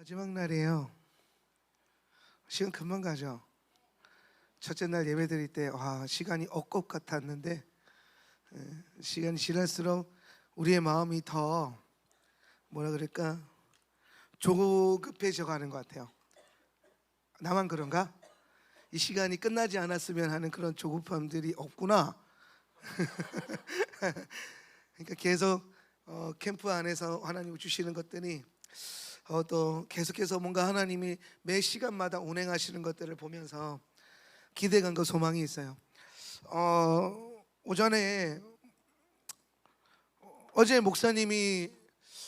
마지막 날이에요. 시간 금방 가죠. 첫째 날 예배 드릴 때 시간이 엇것 같았는데 시간이 지날수록 우리의 마음이 더 뭐라 그럴까 조급해져 가는 것 같아요. 나만 그런가? 이 시간이 끝나지 않았으면 하는 그런 조급함들이 없구나. 그러니까 계속 캠프 안에서 하나님이 주시는 것들이 또 계속해서 뭔가 하나님이 매 시간마다 운행하시는 것들을 보면서 기대감과 소망이 있어요. 오전에 어제 목사님이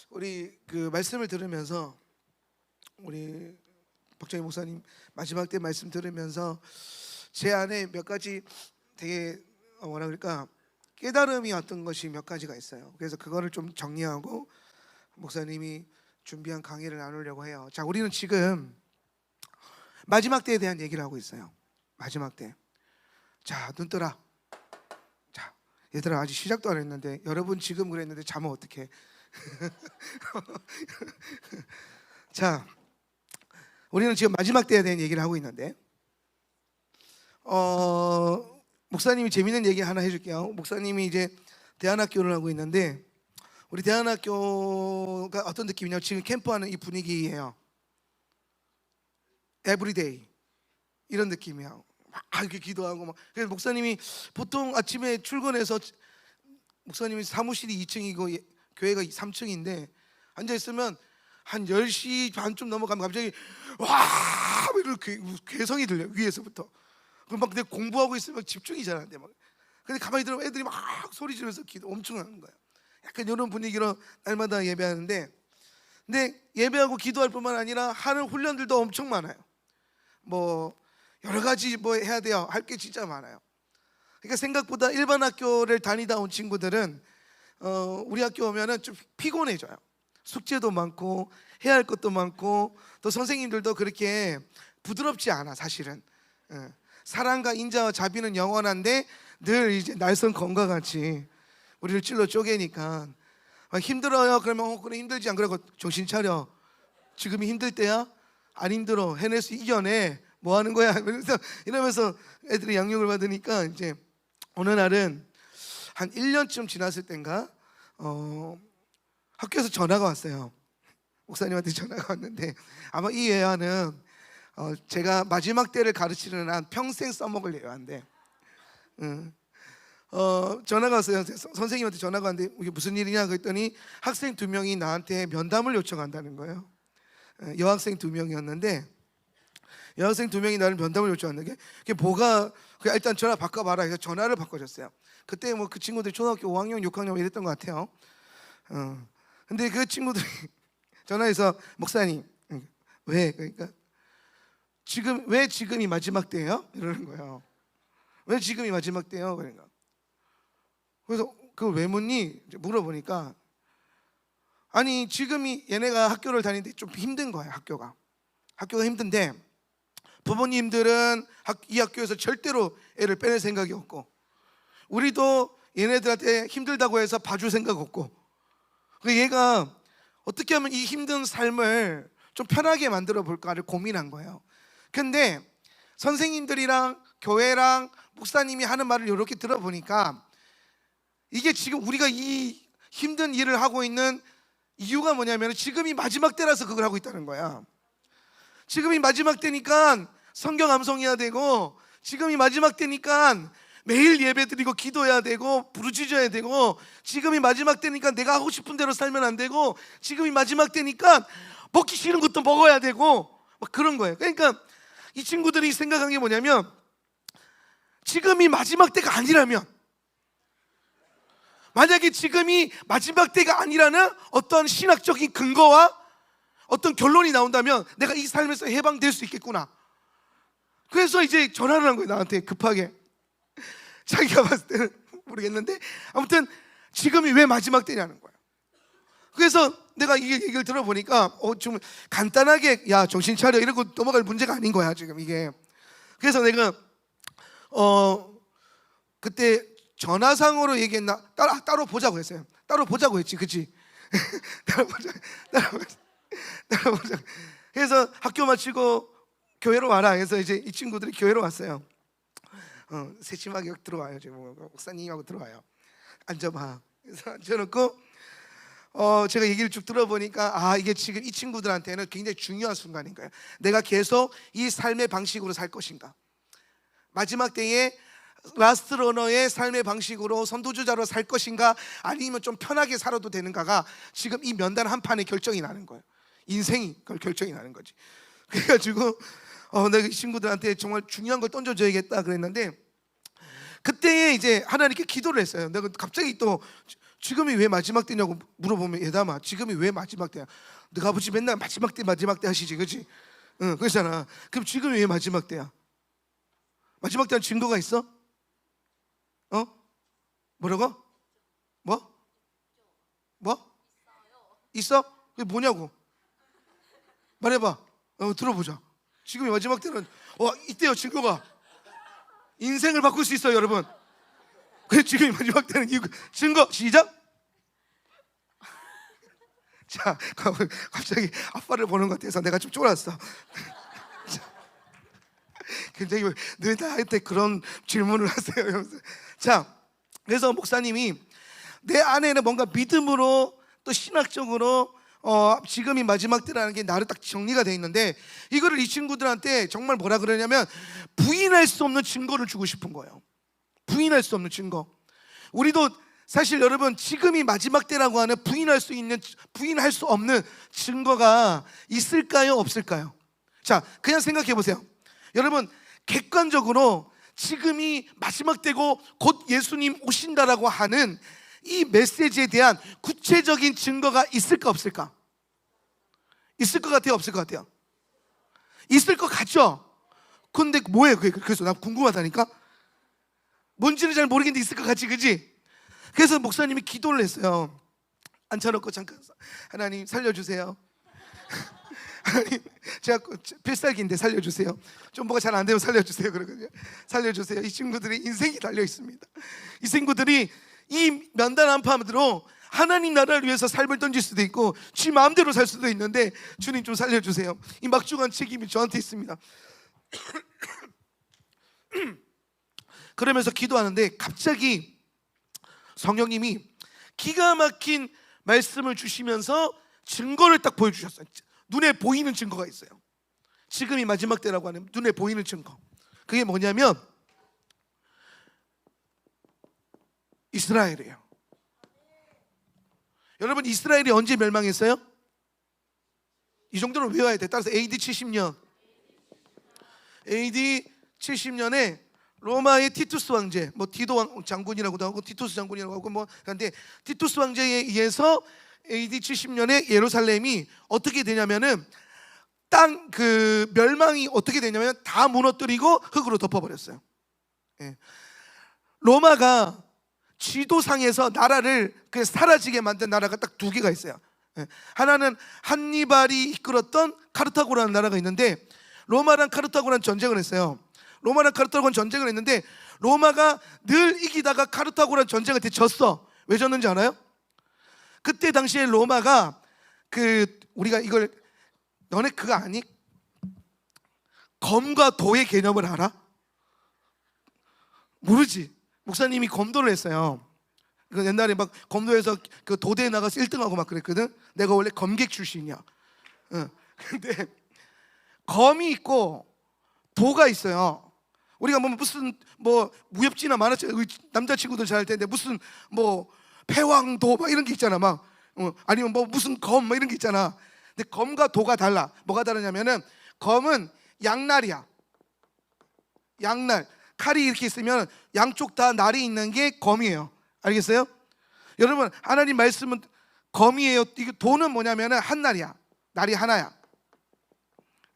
우리 그 말씀을 들으면서 우리 박정희 목사님 마지막 때 말씀 들으면서 제 안에 몇 가지 되게 뭐라 그럴까 깨달음이 왔던 것이 몇 가지가 있어요. 그래서 그거를 좀 정리하고 목사님이 준비한 강의를 나누려고 해요. 자, 우리는 지금 마지막 때에 대한 얘기를 하고 있어요. 마지막 때. 자, 눈 떠라. 자, 얘들아 아직 시작도 안 했는데 여러분 지금 그랬는데 자면 어떡해. 자, 우리는 지금 마지막 때에 대한 얘기를 하고 있는데 목사님이 재밌는 얘기 하나 해줄게요. 목사님이 이제 대안학교를 하고 있는데 우리 대안학교가 어떤 느낌이냐면 지금 캠프하는 이 분위기예요. 에브리데이 이런 느낌이야. 막 이렇게 기도하고 막. 그래서 목사님이 보통 아침에 출근해서 목사님이 사무실이 2층이고 교회가 3층인데 앉아 있으면 한 10시 반쯤 넘어가면 갑자기 와 이렇게 괴성이 들려 위에서부터. 그럼 막 근데 공부하고 있으면 집중이 잘 안 돼 막. 근데 가만히 들으면 애들이 막 소리 지르면서 기도 엄청 하는 거야. 약간 이런 분위기로 날마다 예배하는데, 근데 예배하고 기도할 뿐만 아니라 하는 훈련들도 엄청 많아요. 뭐 여러 가지 뭐 해야 돼요. 할 게 진짜 많아요. 그러니까 생각보다 일반 학교를 다니다 온 친구들은 우리 학교 오면은 좀 피곤해져요. 숙제도 많고 해야 할 것도 많고 또 선생님들도 그렇게 부드럽지 않아 사실은. 사랑과 인자와 자비는 영원한데 늘 이제 날선 검과 같이 우리를 찔러 쪼개니까 힘들어요. 그러면 그래 힘들지 안 그러고 정신 차려. 지금이 힘들 때야? 안 힘들어. 해낼 수 이겨내. 뭐 하는 거야? 이러면서 애들이 양육을 받으니까 이제 어느 날은 한 1년쯤 지났을 땐가 학교에서 전화가 왔어요. 목사님한테 전화가 왔는데 아마 이 예화는 제가 마지막 때를 가르치는 한 평생 써먹을 예화인데 전화가 왔어요. 선생님한테 전화가 왔는데 이게 무슨 일이냐 그랬더니 학생 2명이 나한테 면담을 요청한다는 거예요. 여학생 2명이었는데 여학생 2명이 나를 면담을 요청하는 게 뭐가 일단 전화 바꿔봐라 해서 전화를 바꿔줬어요. 그때 뭐 그 친구들이 초등학교 5학년 6학년 이랬던 것 같아요. 근데 그 친구들이 전화해서 목사님 왜 그러니까 왜 지금이 마지막 때예요? 이러는 거예요. 왜 지금이 마지막 때예요? 그러니까 그래서 그걸 왜 묻니? 물어보니까 아니 지금이 얘네가 학교를 다니는데 좀 힘든 거예요. 학교가 힘든데 부모님들은 이 학교에서 절대로 애를 빼낼 생각이 없고 우리도 얘네들한테 힘들다고 해서 봐줄 생각 없고 얘가 어떻게 하면 이 힘든 삶을 좀 편하게 만들어 볼까를 고민한 거예요. 근데 선생님들이랑 교회랑 목사님이 하는 말을 이렇게 들어보니까 이게 지금 우리가 이 힘든 일을 하고 있는 이유가 뭐냐면 지금이 마지막 때라서 그걸 하고 있다는 거야. 지금이 마지막 때니까 성경 암송해야 되고 지금이 마지막 때니까 매일 예배 드리고 기도해야 되고 부르짖어야 되고 지금이 마지막 때니까 내가 하고 싶은 대로 살면 안 되고 지금이 마지막 때니까 먹기 싫은 것도 먹어야 되고 막 그런 거예요. 그러니까 이 친구들이 생각한 게 뭐냐면 지금이 마지막 때가 아니라면 만약에 지금이 마지막 때가 아니라는 어떤 신학적인 근거와 어떤 결론이 나온다면 내가 이 삶에서 해방될 수 있겠구나. 그래서 이제 전화를 한 거예요. 나한테 급하게. 자기가 봤을 때는 모르겠는데 아무튼 지금이 왜 마지막 때냐는 거예요. 그래서 내가 이 얘기를 들어보니까 좀 간단하게 야 정신 차려 이러고 넘어갈 문제가 아닌 거야 지금 이게. 그래서 내가 그때 전화상으로 얘기했나 따로 보자고 했어요. 따로 보자고 했지, 그치? 따로 보자. 그래서 학교 마치고 교회로 와라 해서 이제 이 친구들이 교회로 왔어요. 세심하게 들어와요. 지금 목사님하고 들어와요. 앉아봐. 그래서 앉혀놓고 제가 얘기를 쭉 들어보니까 이게 지금 이 친구들한테는 굉장히 중요한 순간인 거예요. 내가 계속 이 삶의 방식으로 살 것인가, 마지막 때에 라스트 러너의 삶의 방식으로 선두주자로 살 것인가, 아니면 좀 편하게 살아도 되는가가 지금 이 면단 한 판에 결정이 나는 거예요. 인생이 그걸 결정이 나는 거지. 그래가지고 내가 이 친구들한테 정말 중요한 걸 던져줘야겠다 그랬는데, 그때에 이제 하나님께 기도를 했어요. 내가 갑자기 또 지금이 왜 마지막 때냐고 물어보면, 예담아 지금이 왜 마지막 때야? 너가 아버지 맨날 마지막 때 하시지, 그렇지? 응, 그렇잖아. 그럼 지금이 왜 마지막 때야? 마지막 때는 증거가 있어? 뭐라고? 뭐? 있어? 그게 뭐냐고? 말해봐. 들어보자. 지금이 마지막 때는 있대요, 증거가. 인생을 바꿀 수 있어요, 여러분. 그래, 지금이 마지막 때는 증거. 시작. 자, 갑자기 아빠를 보는 것 같아서 내가 좀 쫄았어. 굉장히 늘 나한테 그런 질문을 하세요. 자, 그래서 목사님이 내 안에는 뭔가 믿음으로 또 신학적으로 지금이 마지막 때라는 게 나를 딱 정리가 돼 있는데, 이거를 이 친구들한테 정말 뭐라 그러냐면 부인할 수 없는 증거를 주고 싶은 거예요. 부인할 수 없는 증거. 우리도 사실 여러분, 지금이 마지막 때라고 하는 부인할 수 없는 증거가 있을까요, 없을까요? 자, 그냥 생각해 보세요. 여러분, 객관적으로 지금이 마지막 때고 곧 예수님 오신다라고 하는 이 메시지에 대한 구체적인 증거가 있을까, 없을까? 있을 것 같아요, 없을 것 같아요? 있을 것 같죠? 근데 뭐예요 그게? 그래서 나 궁금하다니까. 뭔지는 잘 모르겠는데 있을 것 같지, 그지? 그래서 목사님이 기도를 했어요. 앉혀놓고 잠깐, 하나님 살려주세요. 하나님, 제가 필살기인데 살려주세요. 좀 뭐가 잘 안 되면 살려주세요. 그러거든요. 살려주세요. 이 친구들이 인생이 달려 있습니다. 이 친구들이 이 면단 한판으로 하나님 나라를 위해서 삶을 던질 수도 있고 지 마음대로 살 수도 있는데, 주님 좀 살려주세요. 이 막중한 책임이 저한테 있습니다. 그러면서 기도하는데 갑자기 성령님이 기가 막힌 말씀을 주시면서 증거를 딱 보여주셨어요. 눈에 보이는 증거가 있어요. 지금이 마지막 때라고 하는 눈에 보이는 증거. 그게 뭐냐면 이스라엘이에요. 여러분, 이스라엘이 언제 멸망했어요? 이 정도는 외워야 돼. 따라서 AD 70년 AD 70년에 로마의 티투스 왕제, 뭐 디도 장군이라고도 하고 티투스 장군이라고 하고 뭐, 그런데 티투스 왕제에 의해서 AD 70년에 예루살렘이 어떻게 되냐면은 땅 그 멸망이 어떻게 되냐면 다 무너뜨리고 흙으로 덮어버렸어요. 예. 로마가 지도상에서 나라를 그 사라지게 만든 나라가 딱 두 개가 있어요. 예. 하나는 한니발이 이끌었던 카르타고라는 나라가 있는데, 로마랑 카르타고랑 전쟁을 했어요. 로마랑 카르타고랑 전쟁을 했는데 로마가 늘 이기다가 카르타고랑 전쟁을 때 졌어. 왜 졌는지 알아요? 그때 당시에 로마가 우리가 이걸, 너네 그거 아니? 검과 도의 개념을 알아? 모르지. 목사님이 검도를 했어요. 옛날에 막 검도에서 그 도대에 나가서 1등하고 막 그랬거든. 내가 원래 검객 출신이야. 근데 검이 있고 도가 있어요. 우리가 뭐 무슨 뭐 무협지나 만화책 남자친구들 잘 할 텐데 무슨 뭐 패왕도 막 이런 게 있잖아. 막 아니면 뭐 무슨 검 막 이런 게 있잖아. 근데 검과 도가 달라. 뭐가 다르냐면은 검은 양날이야. 양날. 칼이 이렇게 있으면 양쪽 다 날이 있는 게 검이에요. 알겠어요? 여러분, 하나님 말씀은 검이에요. 이게 도는 뭐냐면은 한 날이야. 날이 하나야.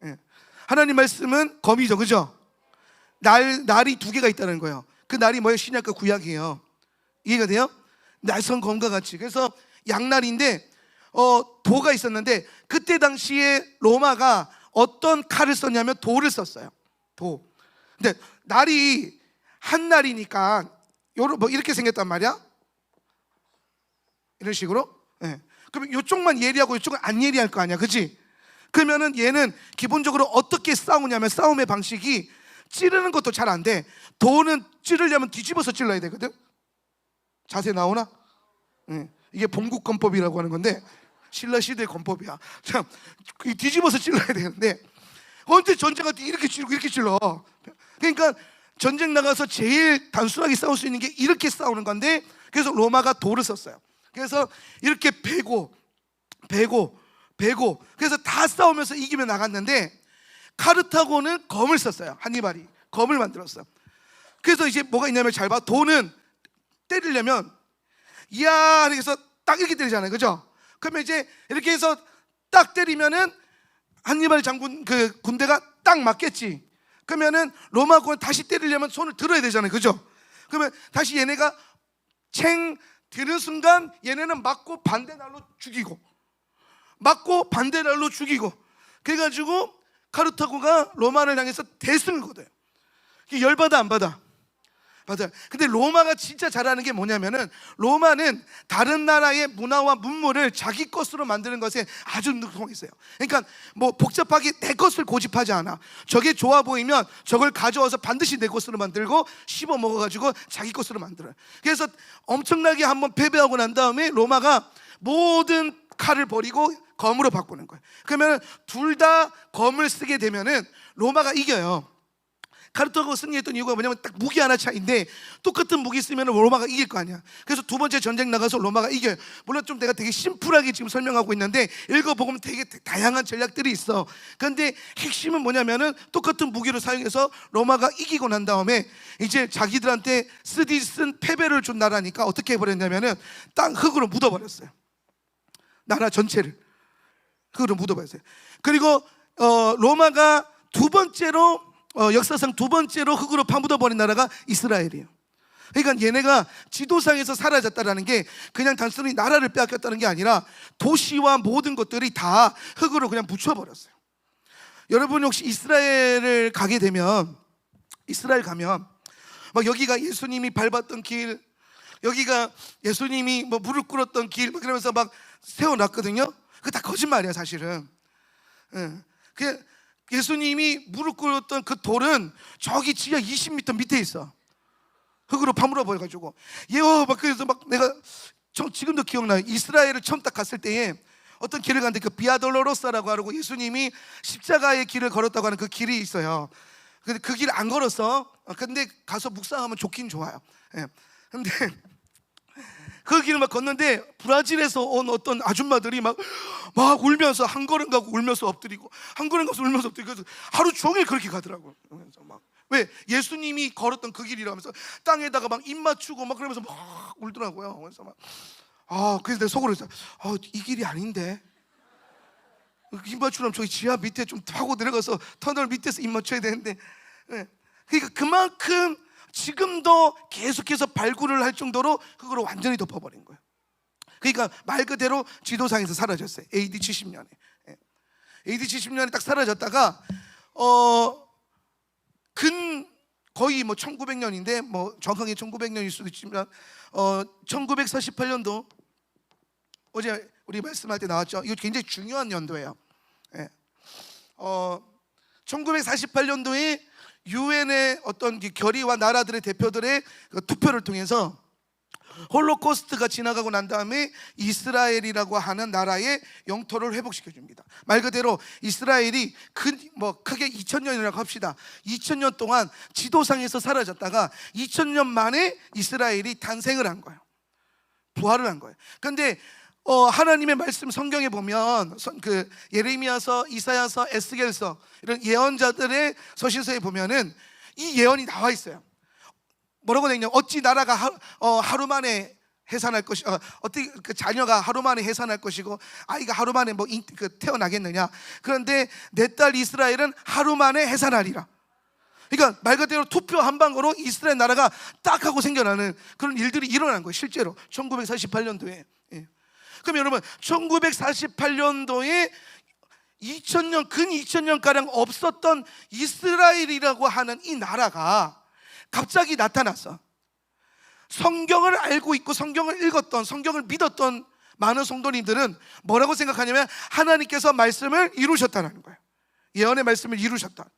예. 하나님 말씀은 검이죠, 그죠? 날이 두 개가 있다는 거예요. 그 날이 뭐예요? 신약과 구약이에요. 이해가 돼요? 날선 검과 같이. 그래서 양날인데 도가 있었는데, 그때 당시에 로마가 어떤 칼을 썼냐면 도를 썼어요. 도. 근데 날이 한 날이니까 뭐 이렇게 생겼단 말이야. 이런 식으로. 네. 그러면 이쪽만 예리하고 이쪽은 안 예리할 거 아니야, 그렇지? 그러면은 얘는 기본적으로 어떻게 싸우냐면 싸움의 방식이 찌르는 것도 잘 안 돼. 돌은 찌르려면 뒤집어서 찔러야 되거든. 자세 나오나? 이게 봉국권법이라고 하는 건데 신라 시대 권법이야. 참 뒤집어서 찔러야 되는데 언제 전쟁할 때 이렇게 찌르고 이렇게 찔러. 그러니까 전쟁 나가서 제일 단순하게 싸울 수 있는 게 이렇게 싸우는 건데, 그래서 로마가 돌을 썼어요. 그래서 이렇게 베고 그래서 다 싸우면서 이기며 나갔는데, 카르타고는 검을 썼어요. 한니발이 검을 만들었어. 그래서 이제 뭐가 있냐면, 잘 봐. 돌은 때리려면 이야 이렇게 해서 딱 이렇게 때리잖아요, 그죠? 그러면 이제 이렇게 해서 딱 때리면은 한니발 장군 그 군대가 딱 맞겠지. 그러면은 로마군은 다시 때리려면 손을 들어야 되잖아요, 그죠? 그러면 다시 얘네가 챙 드는 순간 얘네는 맞고 반대 날로 죽이고, 맞고 반대 날로 죽이고, 그래가지고 카르타고가 로마를 향해서 대승을 거둬요. 열받아 안 받아? 받아요. 근데 로마가 진짜 잘하는 게 뭐냐면은, 로마는 다른 나라의 문화와 문물을 자기 것으로 만드는 것에 아주 능통했어요. 그러니까 뭐 복잡하게 내 것을 고집하지 않아. 저게 좋아 보이면 저걸 가져와서 반드시 내 것으로 만들고 씹어 먹어가지고 자기 것으로 만들어요. 그래서 엄청나게 한번 패배하고 난 다음에 로마가 모든 칼을 버리고 검으로 바꾸는 거예요. 그러면 둘 다 검을 쓰게 되면은 로마가 이겨요. 카르타고가 승리했던 이유가 뭐냐면 딱 무기 하나 차이인데, 똑같은 무기 쓰면 로마가 이길 거 아니야. 그래서 두 번째 전쟁 나가서 로마가 이겨요. 물론 좀 내가 되게 심플하게 지금 설명하고 있는데, 읽어보면 되게 다양한 전략들이 있어. 그런데 핵심은 뭐냐면은 똑같은 무기를 사용해서 로마가 이기고 난 다음에 이제 자기들한테 쓰디쓴 패배를 준 나라니까 어떻게 해버렸냐면은 땅 흙으로 묻어버렸어요. 나라 전체를 흙으로 묻어버렸어요. 그리고 로마가 두 번째로 역사상 두 번째로 흙으로 파묻어버린 나라가 이스라엘이에요. 그러니까 얘네가 지도상에서 사라졌다는 게 그냥 단순히 나라를 빼앗겼다는 게 아니라 도시와 모든 것들이 다 흙으로 그냥 묻혀버렸어요. 여러분 혹시 이스라엘을 가게 되면, 이스라엘 가면 막 여기가 예수님이 밟았던 길, 여기가 예수님이 뭐 무릎 꿇었던 길, 막 그러면서 막 세워놨거든요. 그게 다 거짓말이야 사실은. 예수님이 무릎 꿇었던 그 돌은 저기 지하 20m 밑에 있어. 흙으로 파물어 버려가지고 막 그래서 막 내가 지금도 기억나요. 이스라엘을 처음 딱 갔을 때에 어떤 길을 갔는데 그 비아돌로로사라고 하고 예수님이 십자가의 길을 걸었다고 하는 그 길이 있어요. 근데 그 길 안 걸었어. 근데 가서 묵상하면 좋긴 좋아요. 근데 그 길을 막 걷는데 브라질에서 온 어떤 아줌마들이 막 울면서 한 걸음 가고 울면서 엎드리고, 한 걸음 가서 울면서 엎드리고, 그래서 하루 종일 그렇게 가더라고요. 그래서 막 왜? 예수님이 걸었던 그 길이라면서 땅에다가 막 입 맞추고 막 그러면서 막 울더라고요. 그래서 그래서 내 속으로 했어요. 이 길이 아닌데, 입 맞추려면 저기 지하 밑에 좀 파고 내려가서 터널 밑에서 입 맞춰야 되는데. 그러니까 그만큼 지금도 계속해서 발굴을 할 정도로 그걸 완전히 덮어버린 거예요. 그러니까 말 그대로 지도상에서 사라졌어요. AD 70년에. AD 70년에 딱 사라졌다가 거의 뭐 1900년인데 뭐 정확하게 1900년일 수도 있지만 1948년도 어제 우리 말씀할 때 나왔죠. 이거 굉장히 중요한 연도예요. 1948년도에 유엔의 어떤 결의와 나라들의 대표들의 그 투표를 통해서 홀로코스트가 지나가고 난 다음에 이스라엘이라고 하는 나라의 영토를 회복시켜 줍니다. 말 그대로 이스라엘이 크게 2000년이라고 합시다. 2000년 동안 지도상에서 사라졌다가 2000년 만에 이스라엘이 탄생을 한 거예요. 부활을 한 거예요. 그런데 하나님의 말씀 성경에 보면 그 예레미야서, 이사야서, 에스겔서 이런 예언자들의 서신서에 보면은 이 예언이 나와 있어요. 뭐라고 되어 있냐면 어찌 나라가 하루 만에 해산할 것이 어떻게 그 자녀가 하루 만에 해산할 것이고 아이가 하루 만에 태어나겠느냐. 그런데 내 딸 이스라엘은 하루 만에 해산하리라. 그러니까 말 그대로 투표 한 방으로 이스라엘 나라가 딱 하고 생겨나는 그런 일들이 일어난 거예요. 실제로 1948년도에. 그럼 여러분 1948년도에 2000년 근 2000년가량 없었던 이스라엘이라고 하는 이 나라가 갑자기 나타났어. 성경을 알고 있고 성경을 읽었던, 성경을 믿었던 많은 성도님들은 뭐라고 생각하냐면 하나님께서 말씀을 이루셨다는 거예요. 예언의 말씀을 이루셨다.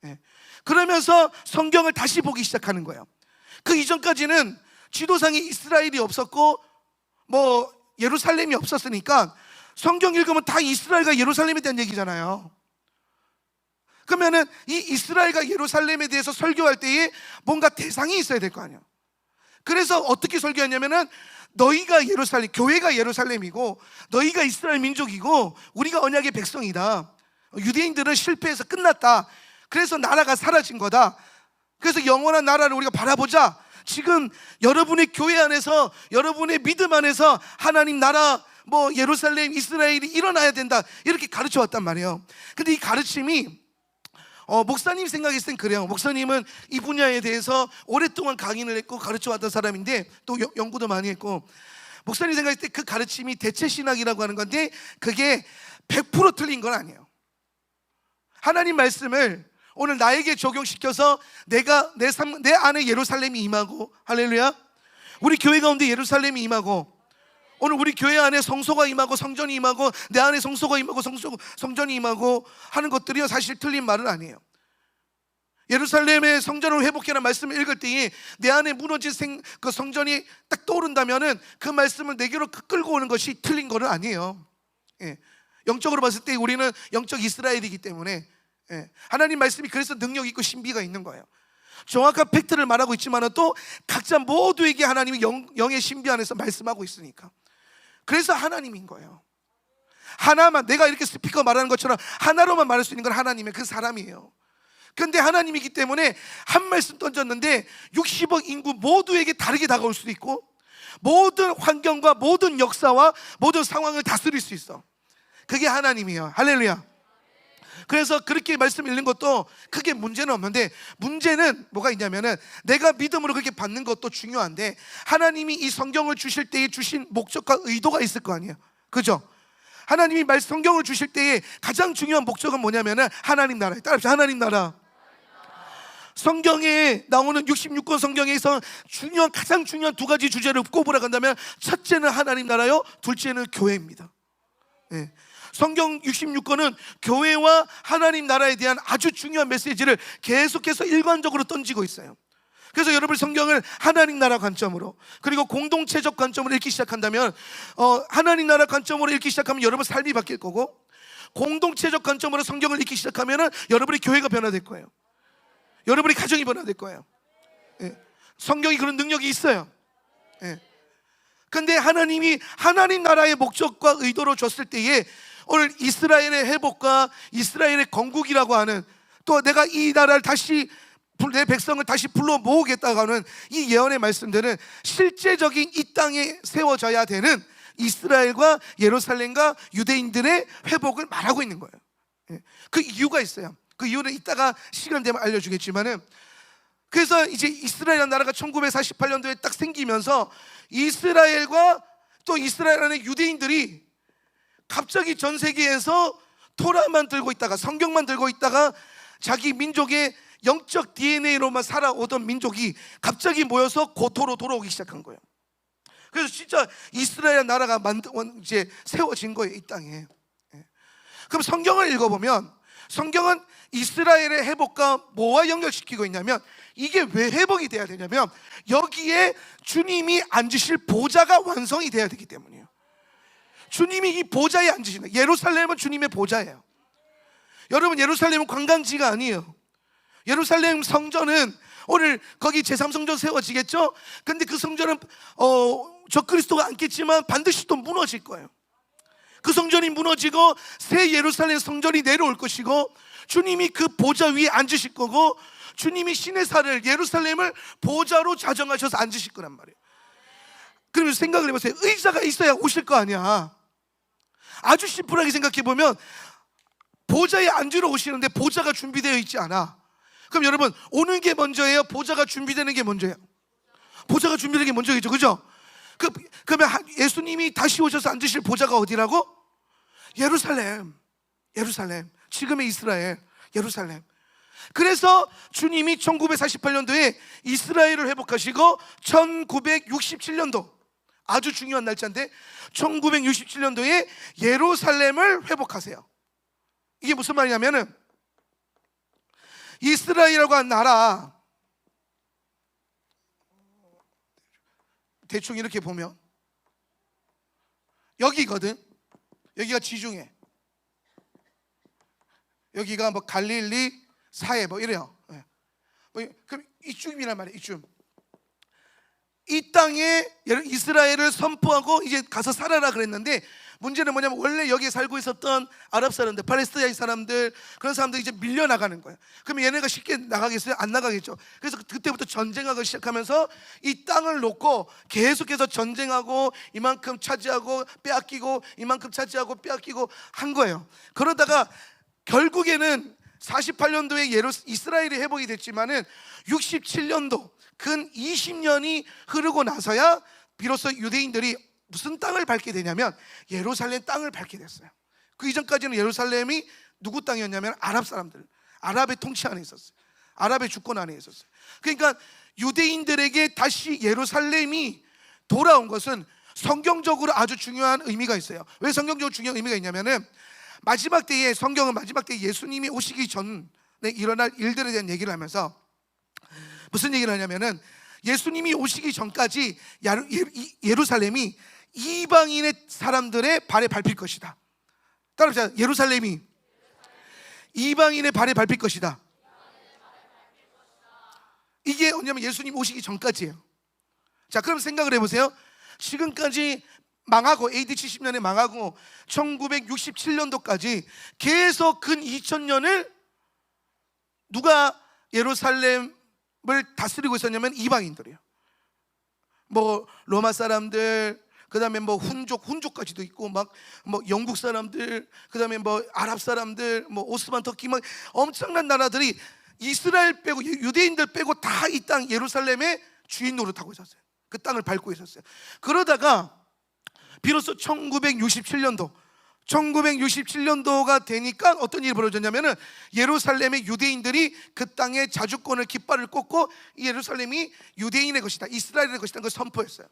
예. 그러면서 성경을 다시 보기 시작하는 거예요. 그 이전까지는 지도상에 이스라엘이 없었고 뭐 예루살렘이 없었으니까 성경 읽으면 다 이스라엘과 예루살렘에 대한 얘기잖아요. 그러면은 이 이스라엘과 예루살렘에 대해서 설교할 때에 뭔가 대상이 있어야 될 거 아니에요. 그래서 어떻게 설교했냐면은 너희가 예루살렘, 교회가 예루살렘이고 너희가 이스라엘 민족이고 우리가 언약의 백성이다. 유대인들은 실패해서 끝났다. 그래서 나라가 사라진 거다. 그래서 영원한 나라를 우리가 바라보자. 지금 여러분의 교회 안에서, 여러분의 믿음 안에서 하나님 나라, 뭐 예루살렘, 이스라엘이 일어나야 된다, 이렇게 가르쳐 왔단 말이에요. 근데 이 가르침이 목사님 생각했을 땐 그래요. 목사님은 이 분야에 대해서 오랫동안 강의를 했고 가르쳐 왔던 사람인데 또 연구도 많이 했고, 목사님 생각했을 때 그 가르침이 대체신학이라고 하는 건데 그게 100% 틀린 건 아니에요. 하나님 말씀을 오늘 나에게 적용시켜서 내가 내 안에 예루살렘이 임하고, 할렐루야, 우리 교회 가운데 예루살렘이 임하고, 오늘 우리 교회 안에 성소가 임하고 성전이 임하고 내 안에 성소가 임하고 성전이 임하고 하는 것들이 사실 틀린 말은 아니에요. 예루살렘의 성전을 회복해라 말씀을 읽을 때에 내 안에 무너진 그 성전이 딱 떠오른다면은 그 말씀을 내게로 끌고 오는 것이 틀린 거는 아니에요. 예. 영적으로 봤을 때 우리는 영적 이스라엘이기 때문에, 예, 하나님 말씀이 그래서 능력 있고 신비가 있는 거예요. 정확한 팩트를 말하고 있지만 또 각자 모두에게 하나님이 영의 신비 안에서 말씀하고 있으니까, 그래서 하나님인 거예요. 하나만, 내가 이렇게 스피커 말하는 것처럼 하나로만 말할 수 있는 건 하나님의 그 사람이에요. 그런데 하나님이기 때문에 한 말씀 던졌는데 60억 인구 모두에게 다르게 다가올 수도 있고 모든 환경과 모든 역사와 모든 상황을 다스릴 수 있어. 그게 하나님이에요. 할렐루야. 그래서 그렇게 말씀 읽는 것도 크게 문제는 없는데, 문제는 뭐가 있냐면은 내가 믿음으로 그렇게 받는 것도 중요한데 하나님이 이 성경을 주실 때에 주신 목적과 의도가 있을 거 아니에요. 그죠? 하나님이 성경을 주실 때에 가장 중요한 목적은 뭐냐면은 하나님 나라예요. 따라합시다. 하나님 나라. 성경에 나오는 66권 성경에서 가장 중요한 두 가지 주제를 꼽으라고 한다면 첫째는 하나님 나라요, 둘째는 교회입니다. 네. 성경 66권은 교회와 하나님 나라에 대한 아주 중요한 메시지를 계속해서 일관적으로 던지고 있어요. 그래서 여러분 성경을 하나님 나라 관점으로, 그리고 공동체적 관점으로 읽기 시작한다면, 하나님 나라 관점으로 읽기 시작하면 여러분 삶이 바뀔 거고, 공동체적 관점으로 성경을 읽기 시작하면 여러분의 교회가 변화될 거예요. 여러분의 가정이 변화될 거예요. 예. 성경이 그런 능력이 있어요. 예. 근데 하나님이 하나님 나라의 목적과 의도로 줬을 때에 오늘 이스라엘의 회복과 이스라엘의 건국이라고 하는, 또 내가 이 나라를 다시, 내 백성을 다시 불러 모으겠다고 하는 이 예언의 말씀들은 실제적인 이 땅에 세워져야 되는 이스라엘과 예루살렘과 유대인들의 회복을 말하고 있는 거예요. 그 이유가 있어요. 그 이유는 이따가 시간 되면 알려주겠지만은, 그래서 이제 이스라엘 나라가 1948년도에 딱 생기면서 이스라엘과 또 이스라엘 안에 유대인들이 갑자기 전 세계에서 토라만 들고 있다가, 성경만 들고 있다가 자기 민족의 영적 DNA로만 살아오던 민족이 갑자기 모여서 고토로 돌아오기 시작한 거예요. 그래서 진짜 이스라엘 나라가 이제 세워진 거예요, 이 땅에. 그럼 성경을 읽어보면 성경은 이스라엘의 회복과 뭐와 연결시키고 있냐면, 이게 왜 회복이 돼야 되냐면 여기에 주님이 앉으실 보좌가 완성이 돼야 되기 때문이에요. 주님이 이 보좌에 앉으신다. 예루살렘은 주님의 보좌예요. 여러분, 예루살렘은 관광지가 아니에요. 예루살렘 성전은 오늘 거기 제3성전 세워지겠죠? 근데 그 성전은 적그리스도가 앉겠지만 반드시 또 무너질 거예요. 그 성전이 무너지고 새 예루살렘 성전이 내려올 것이고, 주님이 그 보좌 위에 앉으실 거고, 주님이 신의 살을, 예루살렘을 보좌로 자정하셔서 앉으실 거란 말이에요. 그러면 생각을 해보세요. 의자가 있어야 오실 거 아니야. 아주 심플하게 생각해보면 보좌에 앉으러 오시는데 보좌가 준비되어 있지 않아. 그럼 여러분, 오는 게 먼저예요? 보좌가 준비되는 게 먼저예요? 보좌가 준비되는 게 먼저겠죠, 그죠? 그러면 예수님이 다시 오셔서 앉으실 보좌가 어디라고? 예루살렘. 예루살렘. 지금의 이스라엘, 예루살렘. 그래서 주님이 1948년도에 이스라엘을 회복하시고 1967년도 아주 중요한 날짜인데 1967년도에 예루살렘을 회복하세요. 이게 무슨 말이냐면은 이스라엘이라고 한 나라, 대충 이렇게 보면 여기거든. 여기가 지중해, 여기가 뭐 갈릴리, 사해 뭐 이래요. 그럼 이쯤이란 말이에요. 이쯤. 이 땅에 이스라엘을 선포하고 이제 가서 살아라 그랬는데, 문제는 뭐냐면 원래 여기에 살고 있었던 아랍 사람들, 팔레스타인 사람들, 그런 사람들이 이제 밀려나가는 거예요. 그러면 얘네가 쉽게 나가겠어요? 안 나가겠죠. 그래서 그때부터 전쟁하기 시작하면서 이 땅을 놓고 계속해서 전쟁하고 이만큼 차지하고 빼앗기고 이만큼 차지하고 빼앗기고 한 거예요. 그러다가 결국에는 48년도에 이스라엘이 회복이 됐지만은 67년도 근 20년이 흐르고 나서야 비로소 유대인들이 무슨 땅을 밟게 되냐면 예루살렘 땅을 밟게 됐어요. 그 이전까지는 예루살렘이 누구 땅이었냐면 아랍 사람들, 아랍의 통치 안에 있었어요. 아랍의 주권 안에 있었어요. 그러니까 유대인들에게 다시 예루살렘이 돌아온 것은 성경적으로 아주 중요한 의미가 있어요. 왜 성경적으로 중요한 의미가 있냐면은 마지막 때에, 성경은 마지막 때에 예수님이 오시기 전에 일어날 일들에 대한 얘기를 하면서 무슨 얘기를 하냐면은 예수님이 오시기 전까지 예루살렘이 이방인의 사람들의 발에 밟힐 것이다. 따라합시다. 예루살렘이 이방인의 발에 밟힐 것이다. 이게 언제냐면 예수님 오시기 전까지예요. 자, 그럼 생각을 해보세요. 지금까지 망하고 AD 70년에 망하고 1967년도까지 계속 근 2000년을 누가 예루살렘을 다스리고 있었냐면 이방인들이에요. 뭐 로마 사람들, 그 다음에 뭐 훈족까지도 있고 막 뭐 영국 사람들, 그 다음에 뭐 아랍 사람들, 뭐 오스만 터키, 막 엄청난 나라들이 이스라엘 빼고 유대인들 빼고 다 이 땅 예루살렘의 주인 노릇하고 있었어요. 그 땅을 밟고 있었어요. 그러다가 비로소 1967년도가 되니까 어떤 일이 벌어졌냐면은 예루살렘의 유대인들이 그 땅의 자주권을 깃발을 꽂고 이 예루살렘이 유대인의 것이다, 이스라엘의 것이다, 그걸 선포했어요.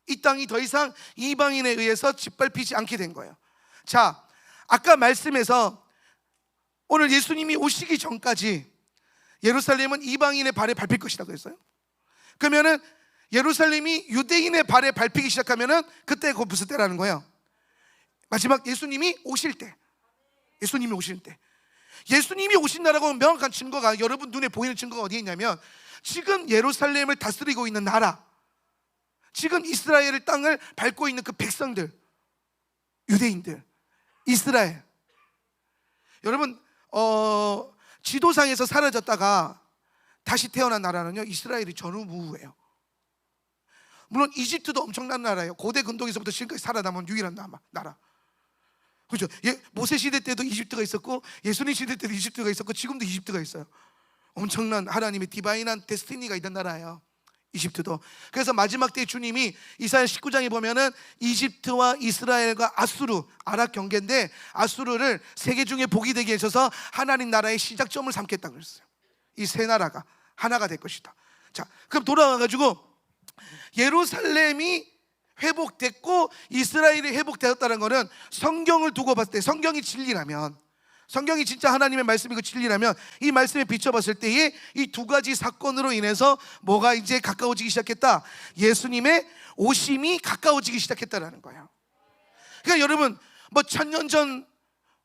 이 땅이 더 이상 이방인에 의해서 짓밟히지 않게 된 거예요. 자, 아까 말씀에서 오늘 예수님이 오시기 전까지 예루살렘은 이방인의 발에 밟힐 것이다 그랬어요. 그러면은 예루살렘이 유대인의 발에 밟히기 시작하면은 그때 그 무슨 때라는 거예요? 마지막 예수님이 오실 때. 예수님이 오실 때. 예수님이 오신다라고 하면 명확한 증거가, 여러분 눈에 보이는 증거가 어디에 있냐면 지금 예루살렘을 다스리고 있는 나라, 지금 이스라엘의 땅을 밟고 있는 그 백성들, 유대인들, 이스라엘. 여러분 지도상에서 사라졌다가 다시 태어난 나라는요 이스라엘이 전후무후예요. 물론 이집트도 엄청난 나라예요. 고대 근동에서부터 지금까지 살아남은 유일한 나라. 그렇죠? 모세 시대 때도 이집트가 있었고 예수님 시대 때도 이집트가 있었고 지금도 이집트가 있어요. 엄청난 하나님의 디바인한 데스티니가 있는 나라예요, 이집트도. 그래서 마지막 때 주님이 이사야 19장에 보면은 이집트와 이스라엘과 아수르, 아랍 경계인데 아수르를 세계 중에 복이 되게 해줘서 하나님 나라의 시작점을 삼겠다고 그랬어요. 이 세 나라가 하나가 될 것이다. 자, 그럼 돌아와가지고 예루살렘이 회복됐고 이스라엘이 회복되었다는 것은 성경을 두고 봤을 때, 성경이 진리라면, 성경이 진짜 하나님의 말씀이고 진리라면 이 말씀에 비춰봤을 때에 이 두 가지 사건으로 인해서 뭐가 이제 가까워지기 시작했다? 예수님의 오심이 가까워지기 시작했다라는 거예요. 그러니까 여러분 뭐 1000년 전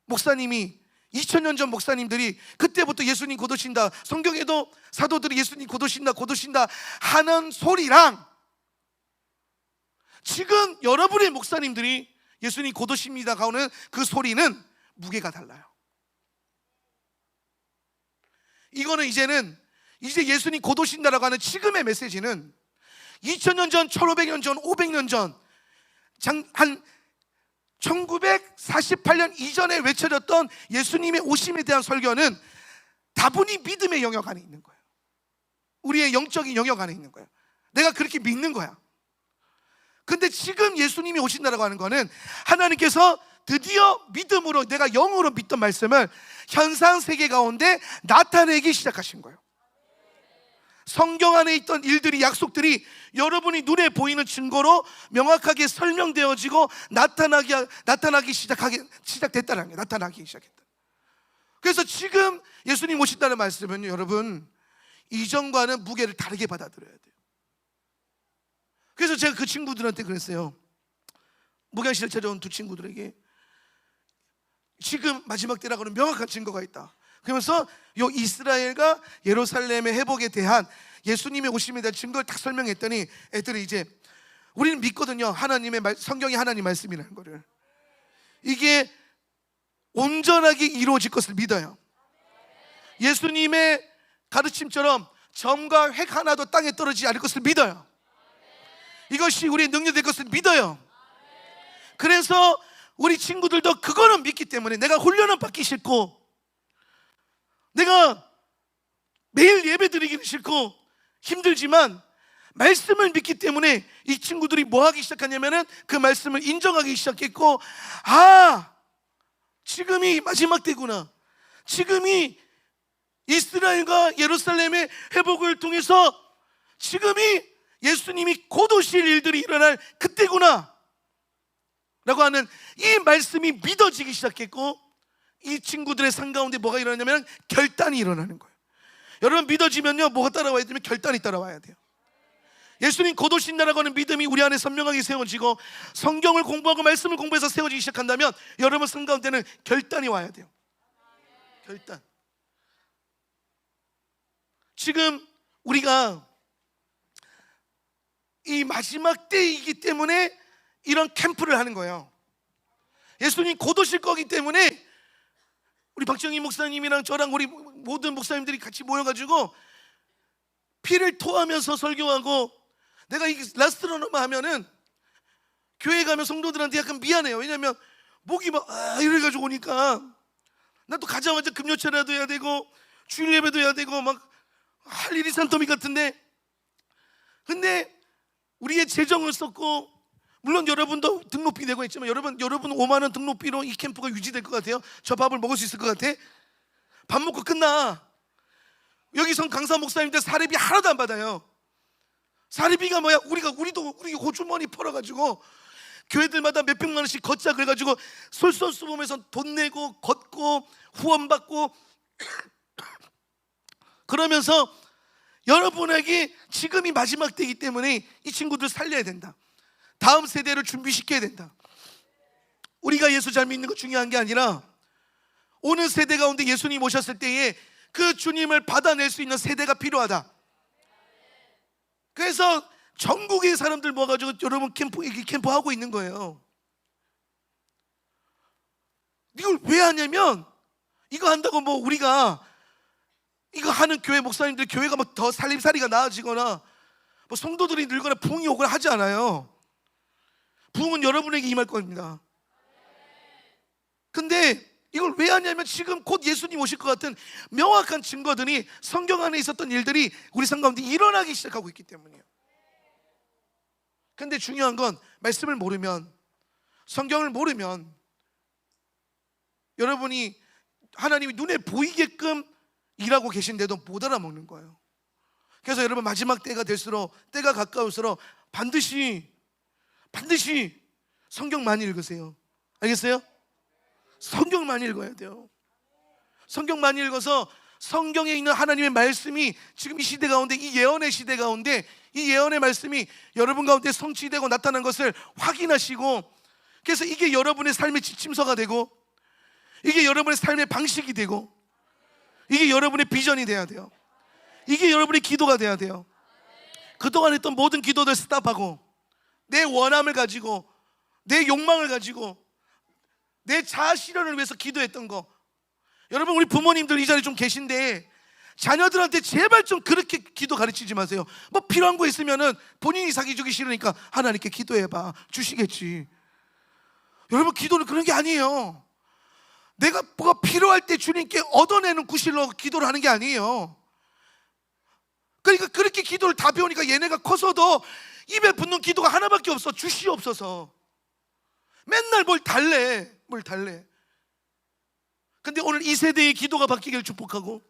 목사님이, 2000년 전 목사님들이 그때부터 예수님 곧 오신다, 성경에도 사도들이 예수님 곧 오신다 하는 소리랑 지금 여러분의 목사님들이 예수님 곧 오십니다 하는 그 소리는 무게가 달라요. 이거는 이제 예수님 곧 오신다라고 하는 지금의 메시지는 2000년 전, 1500년 전, 500년 전, 한 1948년 이전에 외쳐졌던 예수님의 오심에 대한 설교는 다분히 믿음의 영역 안에 있는 거예요. 우리의 영적인 영역 안에 있는 거예요. 내가 그렇게 믿는 거야. 근데 지금 예수님이 오신다라고 하는 거는 하나님께서 드디어 믿음으로, 내가 영으로 믿던 말씀을 현상 세계 가운데 나타내기 시작하신 거예요. 성경 안에 있던 일들이, 약속들이 여러분이 눈에 보이는 증거로 명확하게 설명되어지고 나타나기 시작됐다는 거예요. 나타나기 시작했다. 그래서 지금 예수님 오신다는 말씀은 여러분 이전과는 무게를 다르게 받아들여야 돼요. 그래서 제가 그 친구들한테 그랬어요. 목양실을 찾아온 두 친구들에게 지금 마지막 때라고는 명확한 증거가 있다. 그러면서 요 이스라엘과 예루살렘의 회복에 대한 예수님의 오심에 대한 증거를 딱 설명했더니 애들이 이제 우리는 믿거든요. 하나님의 성경이 하나님 말씀이라는 거를. 이게 온전하게 이루어질 것을 믿어요. 예수님의 가르침처럼 점과 획 하나도 땅에 떨어지지 않을 것을 믿어요. 이것이 우리의 능력이 될 것을 믿어요. 그래서 우리 친구들도 그거는 믿기 때문에 내가 훈련은 받기 싫고 내가 매일 예배 드리기는 싫고 힘들지만 말씀을 믿기 때문에 이 친구들이 뭐 하기 시작하냐면은 그 말씀을 인정하기 시작했고, 아, 지금이 마지막 때구나. 지금이 이스라엘과 예루살렘의 회복을 통해서 지금이 예수님이 곧 오실 일들이 일어날 그때구나 라고 하는 이 말씀이 믿어지기 시작했고, 이 친구들의 삶 가운데 뭐가 일어나냐면 결단이 일어나는 거예요. 여러분 믿어지면요 뭐가 따라와야 되면 결단이 따라와야 돼요. 예수님 곧 오신다라고 하는 믿음이 우리 안에 선명하게 세워지고 성경을 공부하고 말씀을 공부해서 세워지기 시작한다면 여러분 삶 가운데는 결단이 와야 돼요. 결단. 지금 우리가 이 마지막 때이기 때문에 이런 캠프를 하는 거예요. 예수님 곧 오실 거기 때문에 우리 박정희 목사님이랑 저랑 우리 모든 목사님들이 같이 모여가지고 피를 토하면서 설교하고, 내가 이 라스트로노마 하면은 교회 가면 성도들한테 약간 미안해요. 왜냐면 목이 막 이래가지고 오니까 나 또 가자마자 금요체라도 해야 되고 주일 예배도 해야 되고 막 할 일이 산더미 같은데, 근데 우리의 재정을 썼고, 물론 여러분도 등록비 내고 했지만 여러분 5만 원 등록비로 이 캠프가 유지될 것 같아요? 저 밥을 먹을 수 있을 것 같아? 밥 먹고 끝나. 여기선 강사 목사님들 사례비 하나도 안 받아요. 사례비가 뭐야? 우리 호주머니 풀어가지고 교회들마다 몇백만 원씩 걷자 그래가지고 솔선수범해서 돈 내고 걷고 후원받고 그러면서 여러분에게 지금이 마지막 때이기 때문에 이 친구들 살려야 된다. 다음 세대를 준비시켜야 된다. 우리가 예수 잘 믿는 거 중요한 게 아니라 오는 세대 가운데 예수님 오셨을 때에 그 주님을 받아낼 수 있는 세대가 필요하다. 그래서 전국의 사람들 모아가지고 여러분 캠프 하고 있는 거예요. 이걸 왜 하냐면 이거 한다고 뭐 우리가 이거 하는 교회 목사님들 교회가 뭐 더 살림살이가 나아지거나 뭐 성도들이 늘거나 부흥이 오거나 하지 않아요. 부흥은 여러분에게 임할 겁니다. 근데 이걸 왜 하냐면 지금 곧 예수님 오실 것 같은 명확한 증거들이 성경 안에 있었던 일들이 우리 삶 가운데 일어나기 시작하고 있기 때문이에요. 근데 중요한 건 말씀을 모르면, 성경을 모르면 여러분이 하나님이 눈에 보이게끔 일하고 계신데도 못 알아먹는 거예요. 그래서 여러분 마지막 때가 될수록, 때가 가까울수록 반드시 성경 많이 읽으세요. 알겠어요? 성경 많이 읽어야 돼요. 성경 많이 읽어서 성경에 있는 하나님의 말씀이 지금 이 시대 가운데, 이 예언의 시대 가운데 이 예언의 말씀이 여러분 가운데 성취되고 나타난 것을 확인하시고, 그래서 이게 여러분의 삶의 지침서가 되고 이게 여러분의 삶의 방식이 되고 이게 여러분의 비전이 돼야 돼요. 이게 여러분의 기도가 돼야 돼요. 그동안 했던 모든 기도들 스탑하고 내 원함을 가지고 내 욕망을 가지고 내 자아 실현을 위해서 기도했던 거, 여러분 우리 부모님들 이 자리에 좀 계신데 자녀들한테 제발 좀 그렇게 기도 가르치지 마세요. 뭐 필요한 거 있으면은 본인이 사기 주기 싫으니까 하나님께 기도해봐 주시겠지. 여러분 기도는 그런 게 아니에요. 내가 뭐가 필요할 때 주님께 얻어내는 구실로 기도를 하는 게 아니에요. 그러니까 그렇게 기도를 다 배우니까 얘네가 커서도 입에 붙는 기도가 하나밖에 없어. 주시옵소서. 맨날 뭘 달래. 근데 오늘 이 세대의 기도가 바뀌기를 축복하고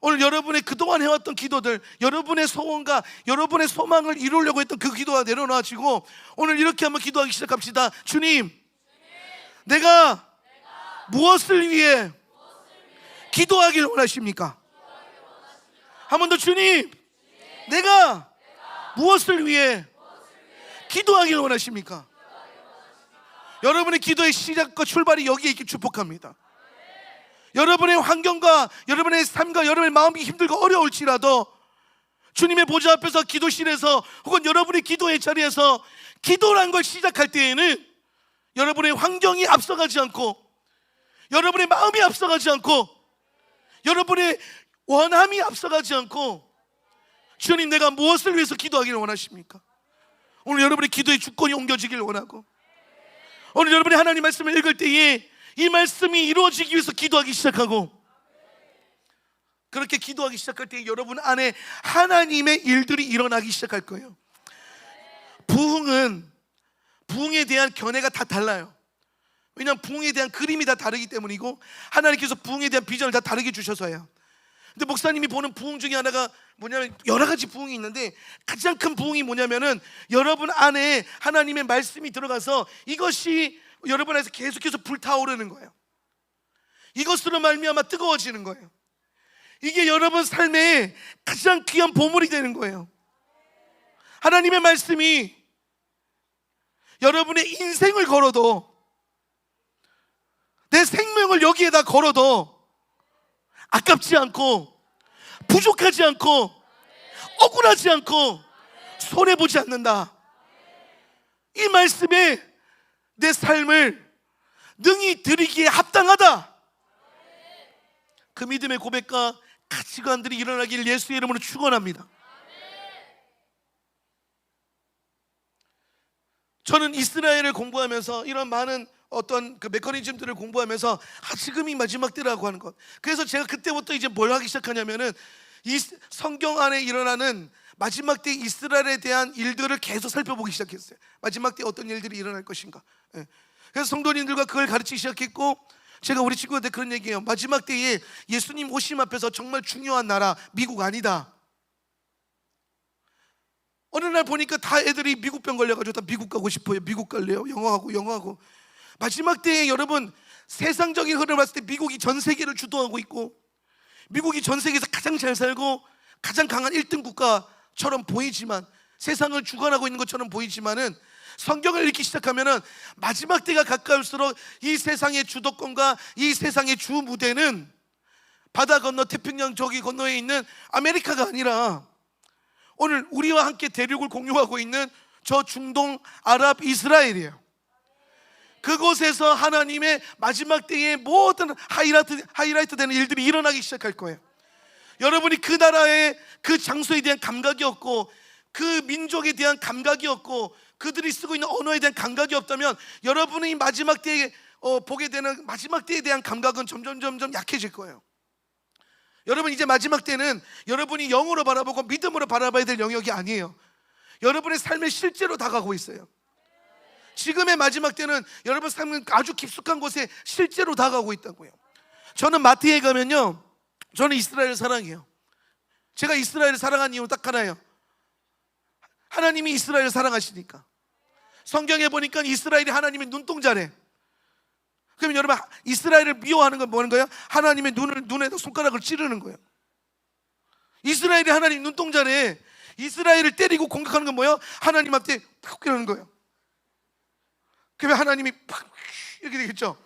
오늘 여러분의 그동안 해왔던 기도들, 여러분의 소원과 여러분의 소망을 이루려고 했던 그 기도가 내려놔지고 오늘 이렇게 한번 기도하기 시작합시다. 주님, 내가 무엇을 위해 기도하길 원하십니까? 한 번 더. 주님, 내가 무엇을 위해 기도하길 원하십니까? 여러분의 기도의 시작과 출발이 여기에 있길 축복합니다. 여러분의 환경과 여러분의 삶과 여러분의 마음이 힘들고 어려울지라도 주님의 보좌 앞에서, 기도실에서, 혹은 여러분의 기도의 자리에서 기도라는 걸 시작할 때에는 여러분의 환경이 앞서가지 않고, 여러분의 마음이 앞서가지 않고, 여러분의 원함이 앞서가지 않고, 주님, 내가 무엇을 위해서 기도하기를 원하십니까? 오늘 여러분의 기도의 주권이 옮겨지길 원하고, 오늘 여러분이 하나님 말씀을 읽을 때에 이 말씀이 이루어지기 위해서 기도하기 시작하고, 그렇게 기도하기 시작할 때 여러분 안에 하나님의 일들이 일어나기 시작할 거예요. 부흥에 대한 견해가 다 달라요. 왜냐하면 부흥에 대한 그림이 다 다르기 때문이고, 하나님께서 부흥에 대한 비전을 다 다르게 주셔서요. 근데 목사님이 보는 부흥 중에 하나가 뭐냐면, 여러 가지 부흥이 있는데 가장 큰 부흥이 뭐냐면은 여러분 안에 하나님의 말씀이 들어가서 이것이 여러분 안에서 계속해서 불타오르는 거예요. 이것으로 말미암아 뜨거워지는 거예요. 이게 여러분 삶에 가장 귀한 보물이 되는 거예요. 하나님의 말씀이 여러분의 인생을 걸어도, 내 생명을 여기에다 걸어도 아깝지 않고, 부족하지 않고, 억울하지 않고, 손해보지 않는다. 이 말씀에 내 삶을 능히 드리기에 합당하다. 그 믿음의 고백과 가치관들이 일어나길 예수의 이름으로 축원합니다. 저는 이스라엘을 공부하면서 이런 많은 어떤 그 메커니즘들을 공부하면서 지금이 마지막 때라고 하는 것, 그래서 제가 그때부터 이제 뭘 하기 시작하냐면은 이 성경 안에 일어나는 마지막 때 이스라엘에 대한 일들을 계속 살펴보기 시작했어요. 마지막 때 어떤 일들이 일어날 것인가. 그래서 성도님들과 그걸 가르치기 시작했고, 제가 우리 친구한테 그런 얘기해요. 마지막 때에 예수님 오심 앞에서 정말 중요한 나라 미국 아니다. 어느 날 보니까 다 애들이 미국병 걸려가지고 다 미국 가고 싶어요. 미국 갈래요. 영어하고. 마지막 때에 여러분, 세상적인 흐름을 봤을 때 미국이 전 세계를 주도하고 있고, 미국이 전 세계에서 가장 잘 살고 가장 강한 1등 국가처럼 보이지만, 세상을 주관하고 있는 것처럼 보이지만은, 성경을 읽기 시작하면은 마지막 때가 가까울수록 이 세상의 주도권과 이 세상의 주 무대는 바다 건너 태평양 저기 건너에 있는 아메리카가 아니라 오늘 우리와 함께 대륙을 공유하고 있는 저 중동 아랍 이스라엘이에요. 그곳에서 하나님의 마지막 때의 모든 하이라이트 되는 일들이 일어나기 시작할 거예요. 여러분이 그 나라의 그 장소에 대한 감각이 없고, 그 민족에 대한 감각이 없고, 그들이 쓰고 있는 언어에 대한 감각이 없다면 여러분이 마지막 때에 보게 되는 마지막 때에 대한 감각은 점점 약해질 거예요. 여러분, 이제 마지막 때는 여러분이 영으로 바라보고 믿음으로 바라봐야 될 영역이 아니에요. 여러분의 삶에 실제로 다가오고 있어요. 지금의 마지막 때는 여러분 삶은 아주 깊숙한 곳에 실제로 다가오고 있다고요. 저는 마트에 가면요, 저는 이스라엘을 사랑해요. 제가 이스라엘을 사랑한 이유는 딱 하나예요. 하나님이 이스라엘을 사랑하시니까. 성경에 보니까 이스라엘이 하나님의 눈동자래. 그러면 여러분, 이스라엘을 미워하는 건 뭐는 거예요? 하나님의 눈에다 손가락을 찌르는 거예요. 이스라엘이 하나님 눈동자래. 이스라엘을 때리고 공격하는 건 뭐예요? 하나님 앞에 팍 이러는 거예요. 그러면 하나님이 팍 이렇게 되겠죠.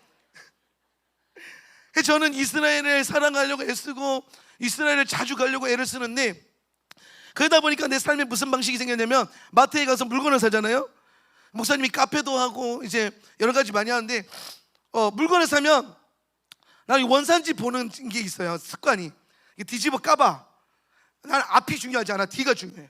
저는 이스라엘을 사랑하려고 애쓰고 이스라엘을 자주 가려고 애를 쓰는데, 그러다 보니까 내 삶에 무슨 방식이 생겼냐면, 마트에 가서 물건을 사잖아요. 목사님이 카페도 하고 이제 여러 가지 많이 하는데, 물건을 사면 나는 원산지 보는 게 있어요. 습관이. 뒤집어 까봐. 나는 앞이 중요하지 않아. 뒤가 중요해.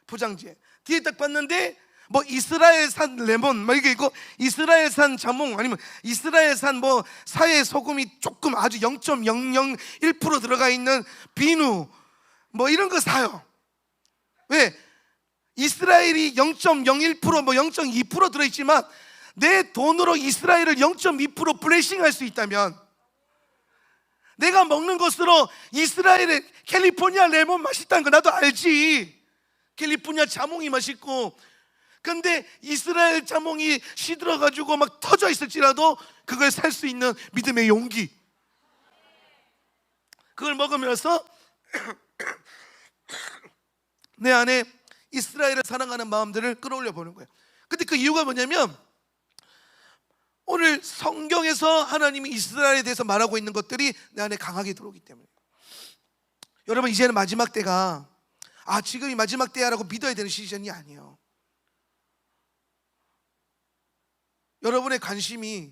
포장지에 뒤에 딱 봤는데 뭐 이스라엘산 레몬 막 이게 있고, 이스라엘산 자몽, 아니면 이스라엘산 뭐 사회 소금이 조금 아주 0.001% 들어가 있는 비누 뭐 이런 거 사요. 왜? 이스라엘이 0.01% 뭐 0.2% 들어있지만 내 돈으로 이스라엘을 0.2% 블레싱 할 수 있다면, 내가 먹는 것으로 이스라엘의 캘리포니아 레몬 맛있다는 거 나도 알지. 캘리포니아 자몽이 맛있고. 근데 이스라엘 자몽이 시들어가지고 막 터져 있을지라도 그걸 살 수 있는 믿음의 용기, 그걸 먹으면서 내 안에 이스라엘을 사랑하는 마음들을 끌어올려 보는 거예요. 근데 그 이유가 뭐냐면 오늘 성경에서 하나님이 이스라엘에 대해서 말하고 있는 것들이 내 안에 강하게 들어오기 때문에. 여러분, 이제는 마지막 때가 지금이 마지막 때야 라고 믿어야 되는 시즌이 아니에요. 여러분의 관심이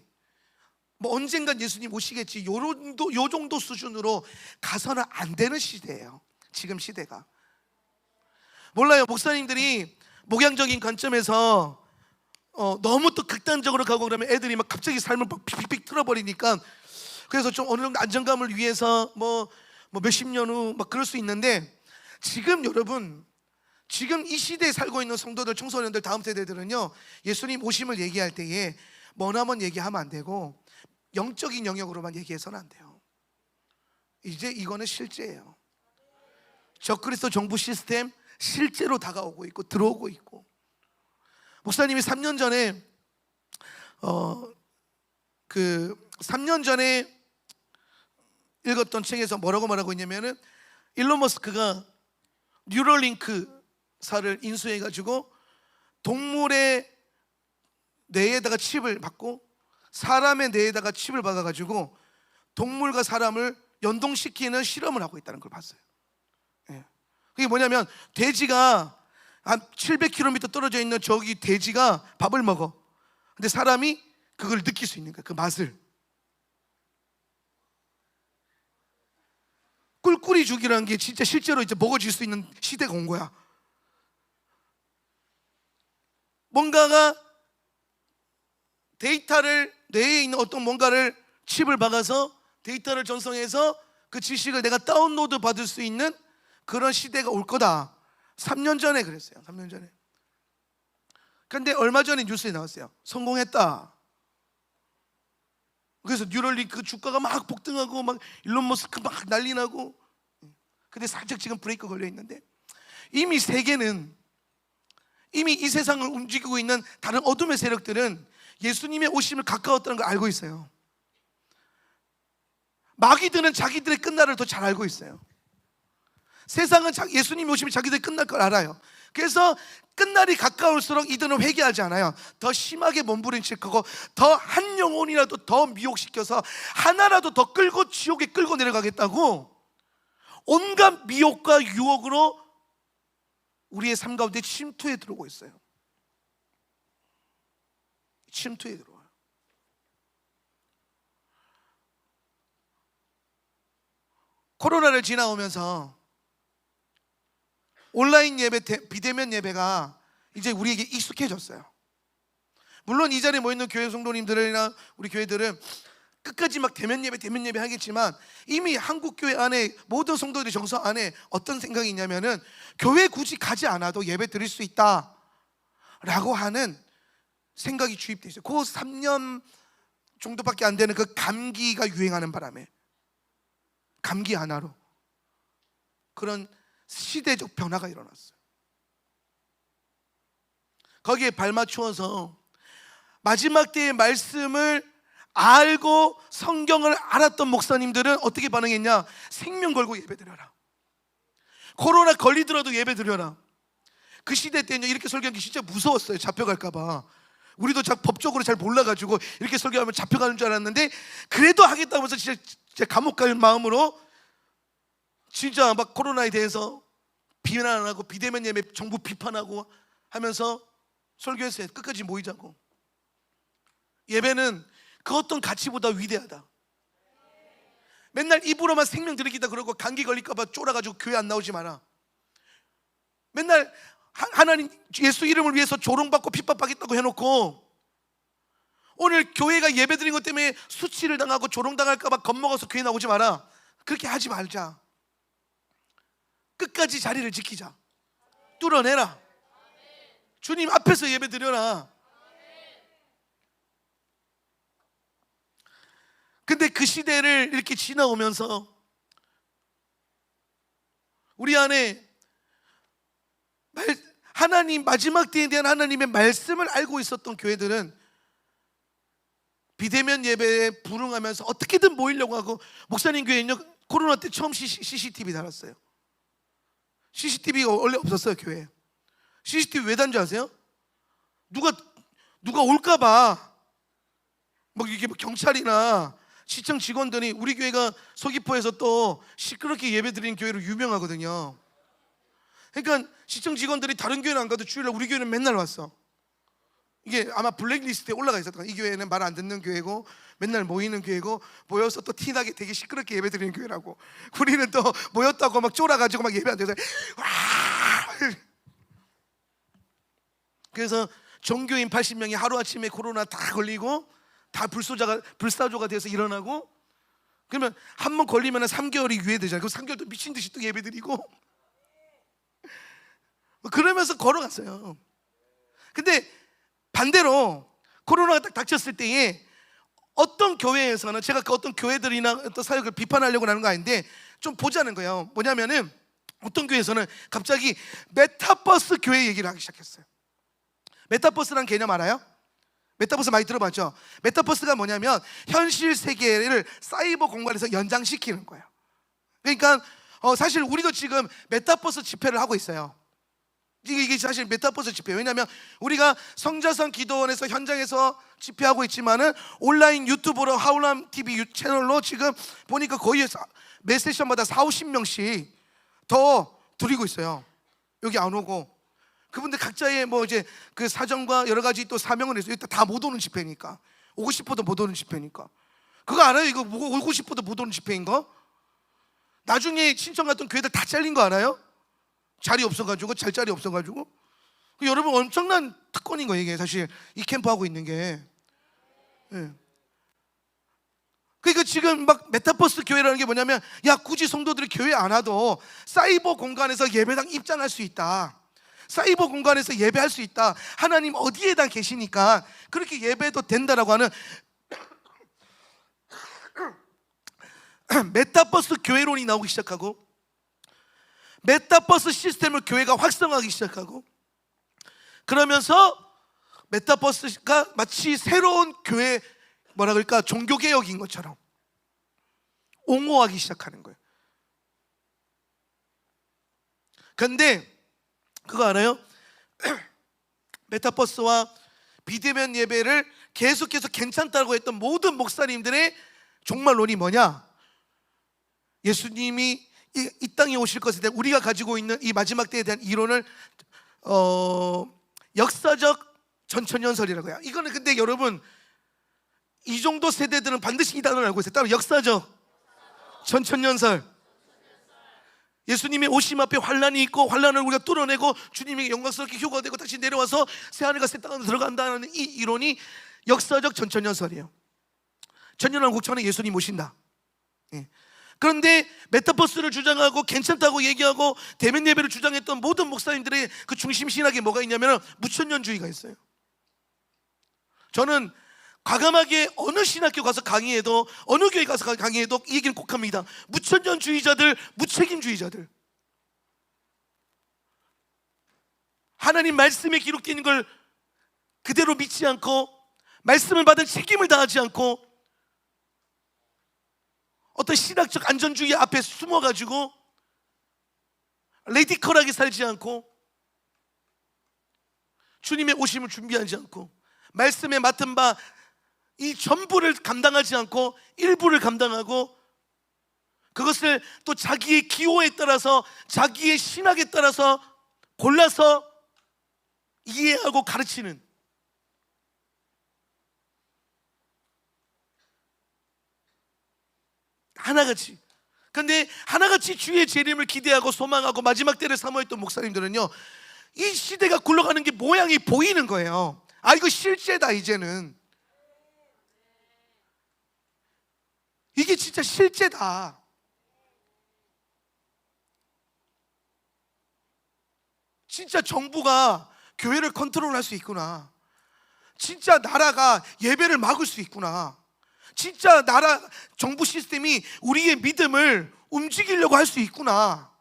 언젠간 예수님 오시겠지 요 정도 수준으로 가서는 안 되는 시대예요. 지금 시대가. 몰라요, 목사님들이 목양적인 관점에서 너무 또 극단적으로 가고 그러면 애들이 막 갑자기 삶을 막 픽픽 틀어버리니까, 그래서 좀 어느 정도 안정감을 위해서 뭐 몇십 년 후 막 그럴 수 있는데, 지금 여러분, 지금 이 시대에 살고 있는 성도들, 청소년들, 다음 세대들은요, 예수님 오심을 얘기할 때에 머나먼 얘기하면 안 되고 영적인 영역으로만 얘기해서는 안 돼요. 이제 이거는 실제예요. 적그리스도 정부 시스템 실제로 다가오고 있고 들어오고 있고. 목사님이 3년 전에 3년 전에 읽었던 책에서 뭐라고 말하고 있냐면은, 일론 머스크가 뉴럴링크사를 인수해가지고 동물의 뇌에다가 칩을 받고 사람의 뇌에다가 칩을 박아가지고 동물과 사람을 연동시키는 실험을 하고 있다는 걸 봤어요. 그게 뭐냐면, 돼지가 한 700km 떨어져 있는 저기 돼지가 밥을 먹어. 근데 사람이 그걸 느낄 수 있는 거야, 그 맛을. 꿀꿀이 죽이라는 게 진짜 실제로 이제 먹어질 수 있는 시대가 온 거야. 뭔가가 데이터를, 뇌에 있는 어떤 뭔가를 칩을 박아서 데이터를 전송해서 그 지식을 내가 다운로드 받을 수 있는 그런 시대가 올 거다. 3년 전에 그랬어요. 3년 전에. 근데 얼마 전에 뉴스에 나왔어요. 성공했다. 그래서 뉴럴링크 주가가 막 폭등하고 막 일론 머스크 막 난리 나고. 근데 살짝 지금 브레이크 걸려 있는데, 이미 세계는, 이미 이 세상을 움직이고 있는 다른 어둠의 세력들은 예수님의 오심을 가까웠다는 걸 알고 있어요. 마귀들은 자기들의 끝날을 더 잘 알고 있어요. 세상은 예수님이 오시면 자기들이 끝날 걸 알아요. 그래서 끝날이 가까울수록 이들은 회개하지 않아요. 더 심하게 몸부림칠 거고, 더 한 영혼이라도 더 미혹시켜서 하나라도 더 끌고 지옥에 끌고 내려가겠다고 온갖 미혹과 유혹으로 우리의 삶 가운데 침투해 들어오고 있어요. 침투해 들어와요. 코로나를 지나오면서 온라인 예배, 비대면 예배가 이제 우리에게 익숙해졌어요. 물론 이 자리에 모여있는 교회 성도님들이나 우리 교회들은 끝까지 막 대면 예배 하겠지만, 이미 한국 교회 안에 모든 성도들의 정서 안에 어떤 생각이 있냐면은, 교회 굳이 가지 않아도 예배 드릴 수 있다 라고 하는 생각이 주입되어 있어요. 그 3년 정도밖에 안 되는 그 감기가 유행하는 바람에, 감기 하나로 그런 시대적 변화가 일어났어요. 거기에 발맞추어서 마지막 때의 말씀을 알고 성경을 알았던 목사님들은 어떻게 반응했냐? 생명 걸고 예배드려라. 코로나 걸리더라도 예배드려라. 그 시대 때는 이렇게 설교하기 진짜 무서웠어요. 잡혀갈까봐. 우리도 법적으로 잘 몰라가지고 이렇게 설교하면 잡혀가는 줄 알았는데, 그래도 하겠다고 해서 진짜 감옥 갈 마음으로 진짜 막 코로나에 대해서 비난하고 비대면 예배 정부 비판하고 하면서 설교했어요. 끝까지 모이자고. 예배는 그 어떤 가치보다 위대하다. 맨날 입으로만 생명 드리기다 그러고 감기 걸릴까봐 쫄아가지고 교회 안 나오지 마라. 맨날 하나님 예수 이름을 위해서 조롱받고 핍박받겠다고 해놓고, 오늘 교회가 예배 드린 것 때문에 수치를 당하고 조롱당할까봐 겁먹어서 교회 나오지 마라. 그렇게 하지 말자. 끝까지 자리를 지키자. 뚫어내라. 주님 앞에서 예배 드려라. 근데 그 시대를 이렇게 지나오면서 우리 안에 하나님, 마지막 때에 대한 하나님의 말씀을 알고 있었던 교회들은 비대면 예배에 불응하면서 어떻게든 모이려고 하고, 목사님 교회는요 코로나 때 처음 CCTV 달았어요. CCTV가 원래 없었어요 교회에. CCTV 왜 단지 아세요? 누가 올까봐 막 이게 경찰이나 시청 직원들이, 우리 교회가 서귀포에서 또 시끄럽게 예배드리는 교회로 유명하거든요. 그러니까 시청 직원들이 다른 교회는 안 가도 주일날 우리 교회는 맨날 왔어. 이게 아마 블랙리스트에 올라가 있었던 거야. 이 교회는 말 안 듣는 교회고 맨날 모이는 교회고, 모여서 또 티나게 되게 시끄럽게 예배드리는 교회라고. 우리는 또 모였다고 막 쫄아가지고 막 예배 안 돼서 와. 그래서 종교인 80명이 하루아침에 코로나 다 걸리고 다 불사조가 돼서 일어나고, 그러면 한 번 걸리면 3개월이 유예되잖아요. 그 3개월 또 미친 듯이 또 예배드리고 그러면서 걸어갔어요. 근데 반대로 코로나가 딱 닥쳤을 때에 어떤 교회에서는, 제가 그 어떤 교회들이나 어떤 사역을 비판하려고 하는 거 아닌데 좀 보자는 거예요. 뭐냐면은 어떤 교회에서는 갑자기 메타버스 교회 얘기를 하기 시작했어요. 메타버스란 개념 알아요? 메타버스 많이 들어봤죠? 메타버스가 뭐냐면 현실 세계를 사이버 공간에서 연장시키는 거예요. 그러니까 사실 우리도 지금 메타버스 집회를 하고 있어요. 이게 사실 메타버스 집회예요. 왜냐하면 우리가 성자성 기도원에서 현장에서 집회하고 있지만은 온라인 유튜브로 하울람 TV 채널로 지금 보니까 거의 매 세션마다 40-50명씩 더 드리고 있어요. 여기 안 오고, 그분들 각자의 뭐 이제 그 사정과 여러 가지 또 사명을 해서 다 못 오는 집회니까, 오고 싶어도 못 오는 집회니까. 그거 알아요? 이거 오고 싶어도 못 오는 집회인 거? 나중에 신청 갔던 교회들 다 잘린 거 알아요? 자리 없어가지고, 잘 자리 없어가지고. 여러분 엄청난 특권인 거예요 이게. 사실 이 캠프 하고 있는 게. 예. 그러니까 지금 막 메타버스 교회라는 게 뭐냐면, 야 굳이 성도들이 교회 안 와도 사이버 공간에서 예배당 입장할 수 있다, 사이버 공간에서 예배할 수 있다, 하나님 어디에다 계시니까 그렇게 예배도 된다라고 하는 메타버스 교회론이 나오기 시작하고, 메타버스 시스템을 교회가 확성하기 시작하고, 그러면서 메타버스가 마치 새로운 교회, 뭐라 그럴까, 종교개혁인 것처럼 옹호하기 시작하는 거예요. 그런데 그거 알아요? 메타버스와 비대면 예배를 계속해서 괜찮다고 했던 모든 목사님들의 종말론이 뭐냐? 예수님이 이 땅에 오실 것에 대한 우리가 가지고 있는 이 마지막 때에 대한 이론을 역사적 전천년설이라고 해요. 이거는 근데 여러분 이 정도 세대들은 반드시 이 단어를 알고 있어요. 따로 역사적 전천년설. 예수님의 오심 앞에 환란이 있고, 환란을 우리가 뚫어내고 주님이 영광스럽게 휴거되고 다시 내려와서 새하늘과 새 땅으로 들어간다는 이 이론이 역사적 전천년설이에요. 천년왕국 전에 예수님 오신다. 예. 그런데 메타버스를 주장하고 괜찮다고 얘기하고 대면 예배를 주장했던 모든 목사님들의 그 중심 신학에 뭐가 있냐면 무천년주의가 있어요. 저는 과감하게 어느 신학교 가서 강의해도, 어느 교회 가서 강의해도 이 얘기는 꼭 합니다. 무천년주의자들, 무책임주의자들, 하나님 말씀에 기록되어 있는 걸 그대로 믿지 않고, 말씀을 받은 책임을 다하지 않고, 어떤 신학적 안전주의 앞에 숨어가지고 레디컬하게 살지 않고, 주님의 오심을 준비하지 않고, 말씀에 맡은 바 이 전부를 감당하지 않고 일부를 감당하고, 그것을 또 자기의 기호에 따라서, 자기의 신학에 따라서 골라서 이해하고 가르치는, 하나같이. 그런데 하나같이 주의 재림을 기대하고 소망하고 마지막 때를 사모했던 목사님들은요, 이 시대가 굴러가는 게 모양이 보이는 거예요. 아, 이거 실제다. 이제는 이게 진짜 실제다. 진짜 정부가 교회를 컨트롤할 수 있구나. 진짜 나라가 예배를 막을 수 있구나. 진짜 나라 정부 시스템이 우리의 믿음을 움직이려고 할 수 있구나.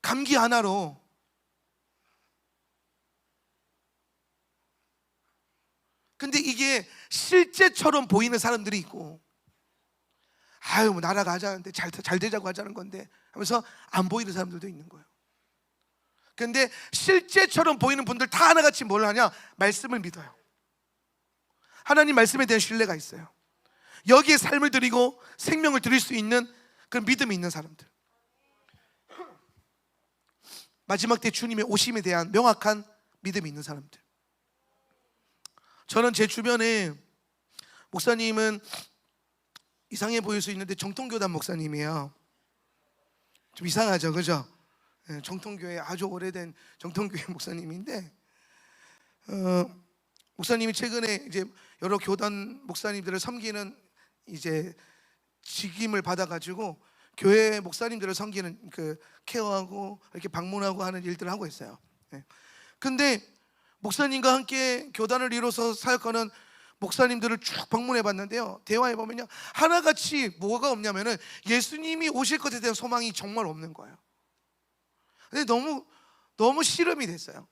감기 하나로. 근데 이게 실제처럼 보이는 사람들이 있고, 아유 뭐 나라가 하자는데 잘 되자고 하자는 건데 하면서 안 보이는 사람들도 있는 거예요. 근데 실제처럼 보이는 분들 다 하나같이 뭘 하냐? 말씀을 믿어요. 하나님 말씀에 대한 신뢰가 있어요. 여기에 삶을 드리고 생명을 드릴 수 있는 그런 믿음이 있는 사람들, 마지막 때 주님의 오심에 대한 명확한 믿음이 있는 사람들. 저는 제 주변에 목사님은 이상해 보일 수 있는데 정통교단 목사님이에요. 좀 이상하죠, 그죠? 정통교회 아주 오래된 정통교회 목사님인데, 목사님이 최근에 이제 여러 교단 목사님들을 섬기는 이제 직임을 받아가지고 교회 목사님들을 섬기는 그 케어하고 이렇게 방문하고 하는 일들을 하고 있어요. 근데 목사님과 함께 교단을 이뤄서 사역하는 목사님들을 쭉 방문해 봤는데요, 대화해 보면요, 하나같이 뭐가 없냐면은 예수님이 오실 것에 대한 소망이 정말 없는 거예요. 근데 너무 씨름이 됐어요.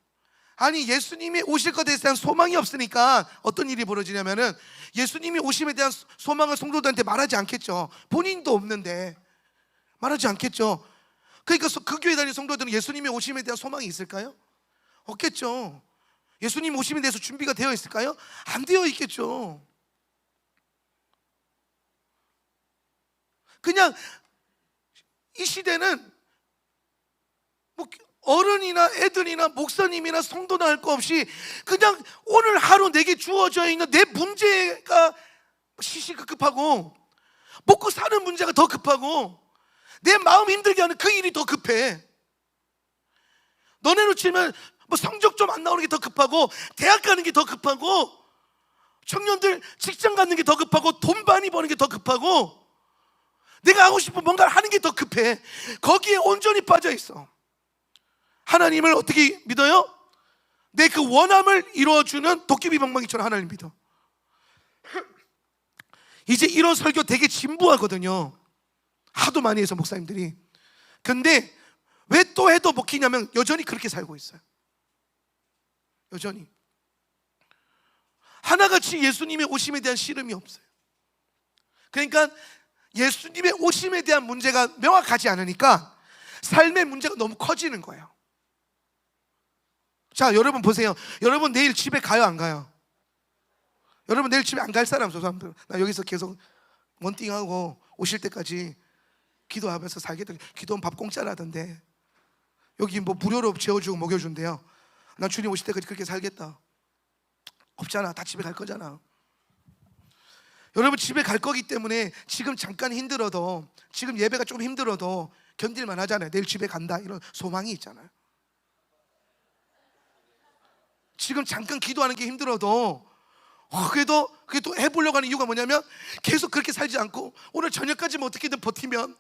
아니 예수님이 오실 것에 대한 소망이 없으니까 어떤 일이 벌어지냐면은 예수님이 오심에 대한 소망을 성도들한테 말하지 않겠죠. 본인도 없는데 말하지 않겠죠. 그러니까 그 교회 다니는 성도들은 예수님이 오심에 대한 소망이 있을까요? 없겠죠. 예수님 오심에 대해서 준비가 되어 있을까요? 안 되어 있겠죠. 그냥 이 시대는 뭐 어른이나 애들이나 목사님이나 성도나 할 거 없이 그냥 오늘 하루 내게 주어져 있는 내 문제가 시시급급하고, 먹고 사는 문제가 더 급하고, 내 마음 힘들게 하는 그 일이 더 급해. 너네로 치면 뭐 성적 좀 안 나오는 게 더 급하고, 대학 가는 게 더 급하고, 청년들 직장 갖는 게 더 급하고, 돈 많이 버는 게 더 급하고, 내가 하고 싶은 뭔가를 하는 게 더 급해. 거기에 온전히 빠져 있어. 하나님을 어떻게 믿어요? 내 그 원함을 이루어주는 도깨비 방망이처럼 하나님 믿어. 이제 이런 설교 되게 진부하거든요. 하도 많이 해서 목사님들이. 근데 왜 또 해도 먹히냐면 여전히 그렇게 살고 있어요. 여전히 하나같이 예수님의 오심에 대한 씨름이 없어요. 그러니까 예수님의 오심에 대한 문제가 명확하지 않으니까 삶의 문제가 너무 커지는 거예요. 자, 여러분 보세요. 여러분 내일 집에 가요, 안 가요? 여러분 내일 집에 안 갈 사람, 저 사람들. 나 여기서 계속 원띵하고 오실 때까지 기도하면서 살겠다. 기도하면 밥 공짜라던데, 여기 뭐 무료로 재워주고 먹여준대요. 난 주님 오실 때까지 그렇게 살겠다. 없잖아. 다 집에 갈 거잖아. 여러분 집에 갈 거기 때문에 지금 잠깐 힘들어도, 지금 예배가 좀 힘들어도 견딜만 하잖아요. 내일 집에 간다 이런 소망이 있잖아요. 지금 잠깐 기도하는 게 힘들어도 그래도 그게 또 해보려고 하는 이유가 뭐냐면, 계속 그렇게 살지 않고 오늘 저녁까지만 어떻게든 버티면,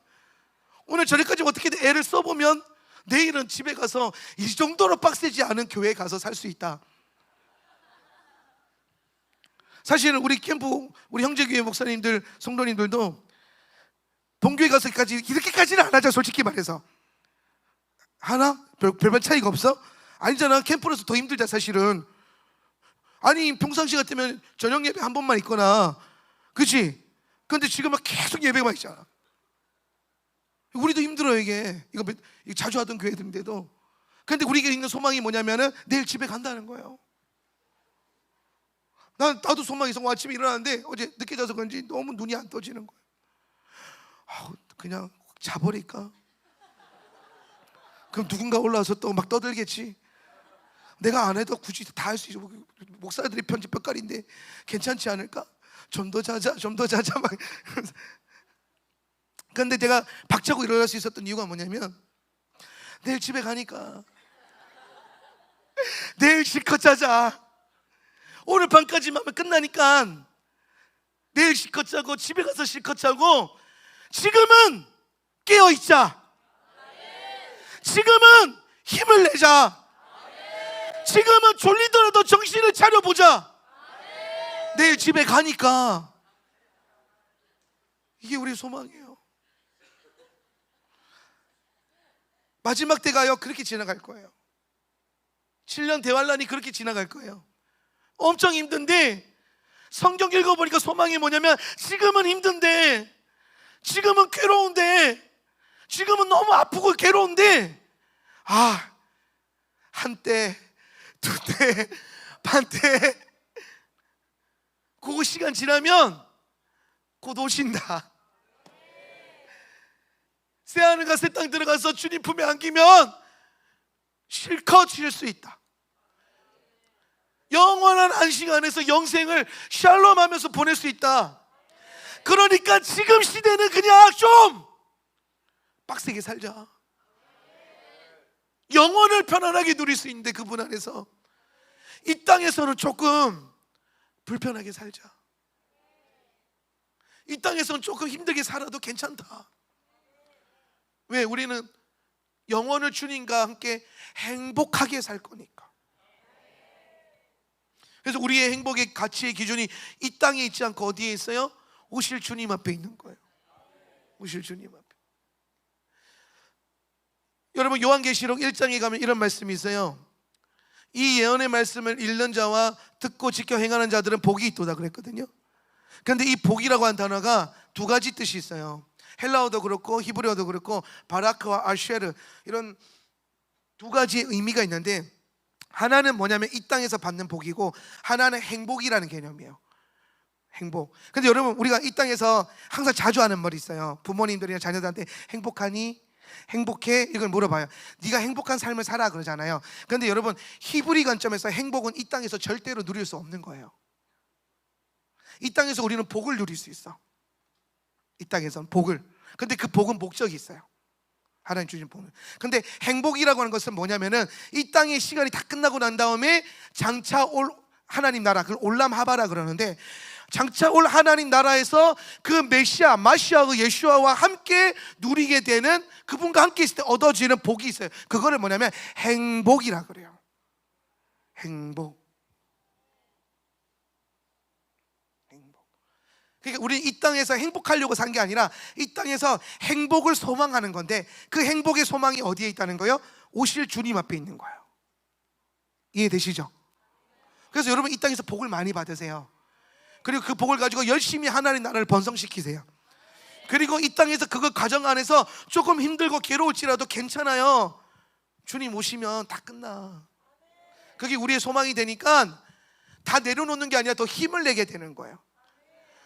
오늘 저녁까지 어떻게든 애를 써보면 내일은 집에 가서 이 정도로 빡세지 않은 교회에 가서 살 수 있다. 사실은 우리 캠프, 우리 형제교회 목사님들, 성도님들도 동교회 가서까지 이렇게까지는 안 하자. 솔직히 말해서 하나? 별반 차이가 없어? 아니잖아. 캠프로서 더 힘들자 사실은. 아니 평상시 같으면 저녁 예배 한 번만 있거나, 그치? 근데 지금은 계속 예배만 있잖아. 우리도 힘들어요. 이게 이거 자주 하던 교회들인데도. 근데 우리에게 있는 소망이 뭐냐면은 내일 집에 간다는 거예요. 나도 소망이 있어. 아침에 일어났는데 어제 늦게 자서 그런지 너무 눈이 안 떠지는 거예요. 그냥 자버릴까? 그럼 누군가 올라와서 또 막 떠들겠지. 내가 안 해도 굳이 다 할 수 있어. 목사들이 편집 벽갈인데 괜찮지 않을까? 좀 더 자자, 좀 더 자자 막. 그런데 제가 박차고 일어날 수 있었던 이유가 뭐냐면, 내일 집에 가니까 내일 실컷 자자. 오늘 밤까지만 하면 끝나니까 내일 실컷 자고 집에 가서 실컷 자고, 지금은 깨어있자. 지금은 힘을 내자. 지금은 졸리더라도 정신을 차려보자. 내일 집에 가니까 이게 우리 소망이에요. 마지막 때가요 그렇게 지나갈 거예요. 7년 대환란이 그렇게 지나갈 거예요. 엄청 힘든데 성경 읽어보니까 소망이 뭐냐면, 지금은 힘든데, 지금은 괴로운데, 지금은 너무 아프고 괴로운데, 한때, 두때, 반때, 그 시간 지나면 곧 오신다. 새하늘과 새 땅 들어가서 주님 품에 안기면 실컷 쉴 수 있다. 영원한 안식 안에서 영생을 샬롬하면서 보낼 수 있다. 그러니까 지금 시대는 그냥 좀 빡세게 살자. 영원을 편안하게 누릴 수 있는데 그분 안에서 이 땅에서는 조금 불편하게 살자. 이 땅에서는 조금 힘들게 살아도 괜찮다. 왜? 우리는 영원을 주님과 함께 행복하게 살 거니까. 그래서 우리의 행복의 가치의 기준이 이 땅에 있지 않고 어디에 있어요? 오실 주님 앞에 있는 거예요. 오실 주님 앞에. 여러분, 요한계시록 1장에 가면 이런 말씀이 있어요. 이 예언의 말씀을 읽는 자와 듣고 지켜 행하는 자들은 복이 있도다 그랬거든요. 그런데 이 복이라고 한 단어가 두 가지 뜻이 있어요. 헬라어도 그렇고 히브리어도 그렇고 바라크와 아쉐르, 이런 두 가지의 의미가 있는데, 하나는 뭐냐면 이 땅에서 받는 복이고, 하나는 행복이라는 개념이에요. 행복. 근데 여러분, 우리가 이 땅에서 항상 자주 하는 말이 있어요. 부모님들이나 자녀들한테 행복하니? 행복해? 이걸 물어봐요. 네가 행복한 삶을 살아 그러잖아요. 그런데 여러분, 히브리 관점에서 행복은 이 땅에서 절대로 누릴 수 없는 거예요. 이 땅에서 우리는 복을 누릴 수 있어. 이 땅에서는 복을. 근데 그 복은 목적이 있어요. 하나님 주신 복은. 근데 행복이라고 하는 것은 뭐냐면은 이 땅의 시간이 다 끝나고 난 다음에 장차 올 하나님 나라, 그걸 올람 하바라 그러는데, 장차 올 하나님 나라에서 그 메시아, 마시아, 예수아와 함께 누리게 되는, 그분과 함께 있을 때 얻어지는 복이 있어요. 그거를 뭐냐면 행복이라 그래요. 행복. 그러니까 우리는 이 땅에서 행복하려고 산 게 아니라 이 땅에서 행복을 소망하는 건데, 그 행복의 소망이 어디에 있다는 거예요? 오실 주님 앞에 있는 거예요. 이해되시죠? 그래서 여러분, 이 땅에서 복을 많이 받으세요. 그리고 그 복을 가지고 열심히 하나님 나라를 번성시키세요. 그리고 이 땅에서 그거 가정 안에서 조금 힘들고 괴로울지라도 괜찮아요. 주님 오시면 다 끝나. 그게 우리의 소망이 되니까 다 내려놓는 게 아니라 더 힘을 내게 되는 거예요.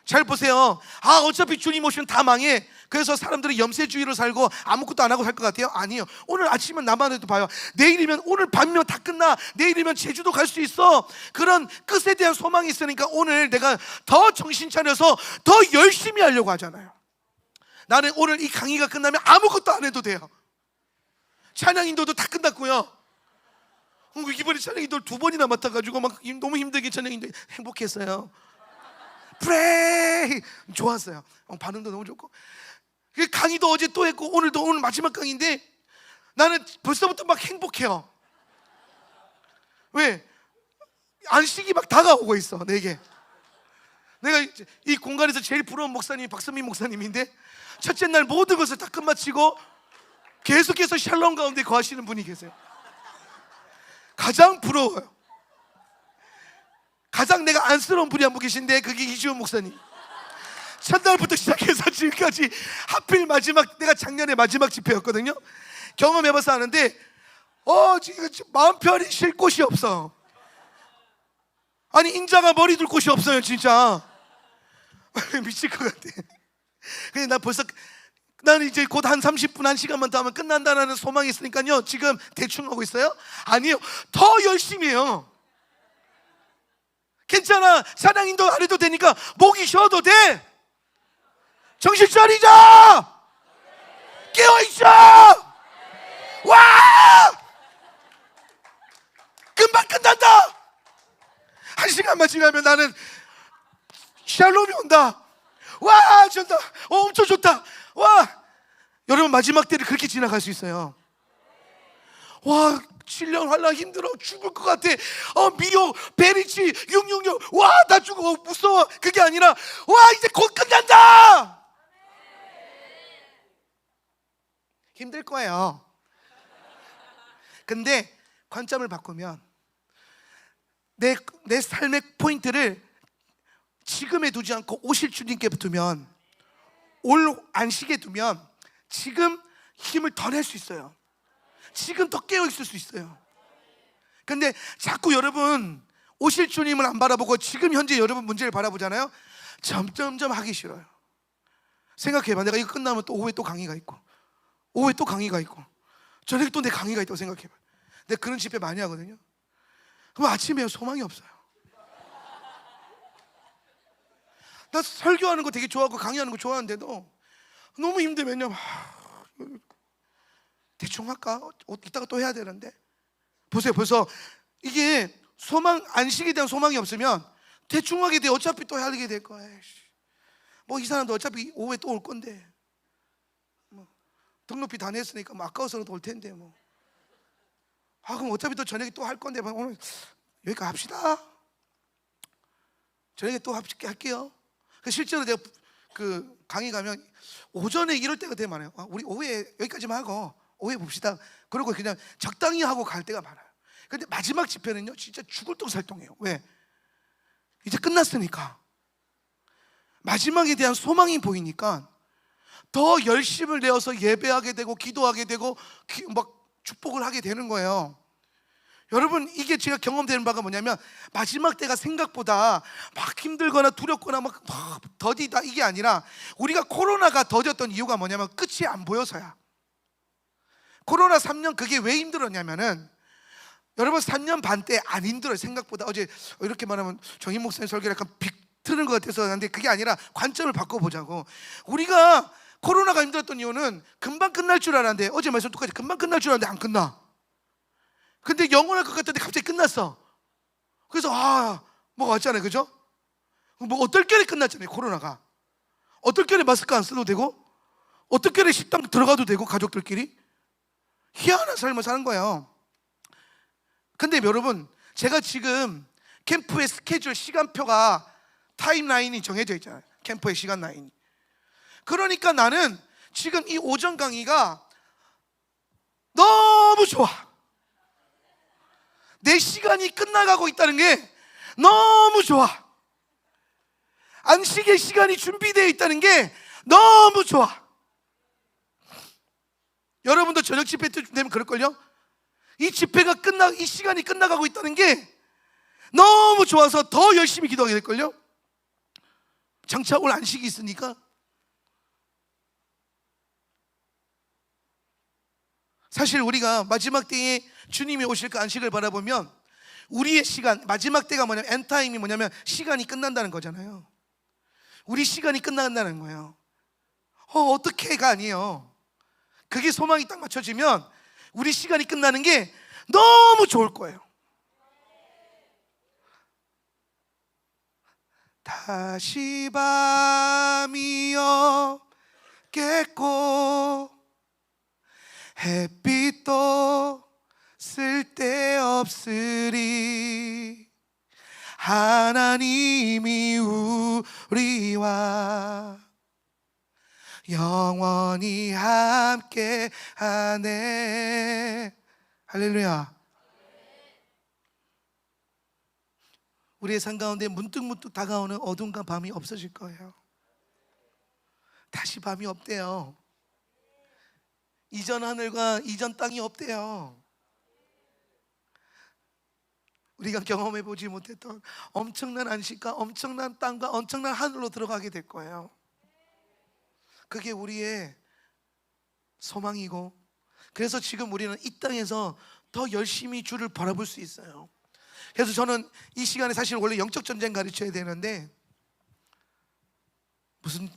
잘 보세요. 어차피 주님 오시면 다 망해. 그래서 사람들이 염세주의로 살고 아무것도 안 하고 살 것 같아요? 아니에요. 오늘 아침은 나만 해도 봐요. 내일이면, 오늘 밤이면 다 끝나. 내일이면 제주도 갈 수 있어. 그런 끝에 대한 소망이 있으니까 오늘 내가 더 정신 차려서 더 열심히 하려고 하잖아요. 나는 오늘 이 강의가 끝나면 아무것도 안 해도 돼요. 찬양 인도도 다 끝났고요. 이번에 찬양 인도를 2번이나 맡아가지고 막 너무 힘들게 찬양 인도 행복했어요. 프레이 좋았어요. 반응도 너무 좋고. 강의도 어제 또 했고 오늘 마지막 강의인데 나는 벌써부터 막 행복해요. 왜? 안식이 막 다가오고 있어 내게. 내가 이 공간에서 제일 부러운 목사님이 박선민 목사님인데, 첫째 날 모든 것을 다 끝마치고 계속해서 샬롬 가운데 거하시는 분이 계세요. 가장 부러워요. 가장 내가 안쓰러운 분이 한 분 계신데, 그게 이주원 목사님. 첫날부터 시작해서 지금까지 하필 마지막, 내가 작년에 마지막 집회였거든요. 경험해봐서 아는데 지금 마음 편히 쉴 곳이 없어. 아니, 인자가 머리 둘 곳이 없어요 진짜. 미칠 것 같아. 근데 나는 이제 곧 한 30분 1시간만 더 하면 끝난다는 소망이 있으니까요, 지금 대충 하고 있어요? 아니요, 더 열심히 해요. 괜찮아, 찬양 인도 안 해도 되니까 목이 쉬어도 돼. 정신 차리자. 깨어있자. 와, 금방 끝난다. 1시간만 지나면 나는 샬롬이 온다. 와, 좋다. 엄청 좋다. 와, 여러분, 마지막 때를 그렇게 지나갈 수 있어요. 와, 7년 환란 힘들어 죽을 것 같아. 미역, 베리치, 666. 와, 나 죽어 무서워. 그게 아니라 와, 이제 곧 끝난다. 힘들 거예요. 근데 관점을 바꾸면 내 삶의 포인트를 지금에 두지 않고 오실 주님께 두면, 올 안식에 두면 지금 힘을 더 낼 수 있어요. 지금 더 깨어 있을 수 있어요. 근데 자꾸 여러분 오실 주님을 안 바라보고 지금 현재 여러분 문제를 바라보잖아요. 점점점 하기 싫어요. 생각해봐. 내가 이거 끝나면 또 오후에 또 강의가 있고, 오후에 또 강의가 있고, 저녁에 또 내 강의가 있다고 생각해봐. 내가 그런 집회 많이 하거든요. 그럼 아침에 소망이 없어요. 나 설교하는 거 되게 좋아하고 강의하는 거 좋아하는데도 너무 힘들면요, 대충 할까? 이따가 또 해야 되는데. 보세요, 벌써 이게 소망, 안식에 대한 소망이 없으면 대충 하게 돼. 어차피 또 하게 될 거야. 뭐 이 사람도 어차피 오후에 또 올 건데, 뭐 등록비 다 냈으니까 뭐 아까워서라도 올 텐데, 뭐 그럼 어차피 또 저녁에 또 할 건데, 뭐 오늘 여기까지 합시다. 저녁에 또 할게요. 실제로 내가 그 강의 가면 오전에 이럴 때가 되게 많아요. 우리 오후에 여기까지만 하고 오후에 봅시다. 그러고 그냥 적당히 하고 갈 때가 많아요. 근데 마지막 집회는요, 진짜 죽을 똥살똥해요. 왜? 이제 끝났으니까. 마지막에 대한 소망이 보이니까 더 열심을 내어서 예배하게 되고 기도하게 되고 막 축복을 하게 되는 거예요. 여러분, 이게 제가 경험되는 바가 뭐냐면, 마지막 때가 생각보다 막 힘들거나 두렵거나 막 더디다 이게 아니라, 우리가 코로나가 더뎠던 이유가 뭐냐면 끝이 안 보여서야. 코로나 3년 그게 왜 힘들었냐면은, 여러분 3년 반 때 안 힘들어요. 생각보다. 어제 이렇게 말하면 정인 목사님 설교를 약간 비트는 것 같아서 하는데, 그게 아니라 관점을 바꿔보자고. 우리가 코로나가 힘들었던 이유는 금방 끝날 줄 알았는데, 어제 말씀 똑같이 금방 끝날 줄 알았는데 안 끝나. 근데 영원할 것 같은데 갑자기 끝났어. 그래서 뭐가 왔잖아요, 그죠? 뭐 어떨결에 끝났잖아요, 코로나가. 어떨결에 마스크 안 써도 되고, 어떨결에 식당 들어가도 되고, 가족들끼리 희한한 삶을 사는 거예요. 근데 여러분, 제가 지금 캠프의 스케줄, 시간표가, 타임라인이 정해져 있잖아요. 캠프의 시간 라인이. 그러니까 나는 지금 이 오전 강의가 너무 좋아. 내 시간이 끝나가고 있다는 게 너무 좋아. 안식의 시간이 준비되어 있다는 게 너무 좋아. 여러분도 저녁 집회 때 되면 그럴걸요? 이 집회가 이 시간이 끝나가고 있다는 게 너무 좋아서 더 열심히 기도하게 될걸요? 장차 올 안식이 있으니까. 사실 우리가 마지막 때에 주님이 오실 그 안식을 바라보면, 우리의 시간, 마지막 때가 뭐냐면, 엔타임이 뭐냐면 시간이 끝난다는 거잖아요. 우리 시간이 끝난다는 거예요. 어떻게가 아니에요. 그게 소망이 딱 맞춰지면 우리 시간이 끝나는 게 너무 좋을 거예요. 다시 밤이 오겠고 햇빛도 쓸데없으리. 하나님이 우리와 영원히 함께 하네. 할렐루야. 우리의 삶 가운데 문득문득 다가오는 어둠과 밤이 없어질 거예요. 다시 밤이 없대요. 이전 하늘과 이전 땅이 없대요. 우리가 경험해보지 못했던 엄청난 안식과 엄청난 땅과 엄청난 하늘로 들어가게 될 거예요. 그게 우리의 소망이고, 그래서 지금 우리는 이 땅에서 더 열심히 주를 바라볼 수 있어요. 그래서 저는 이 시간에 사실 원래 영적 전쟁 가르쳐야 되는데,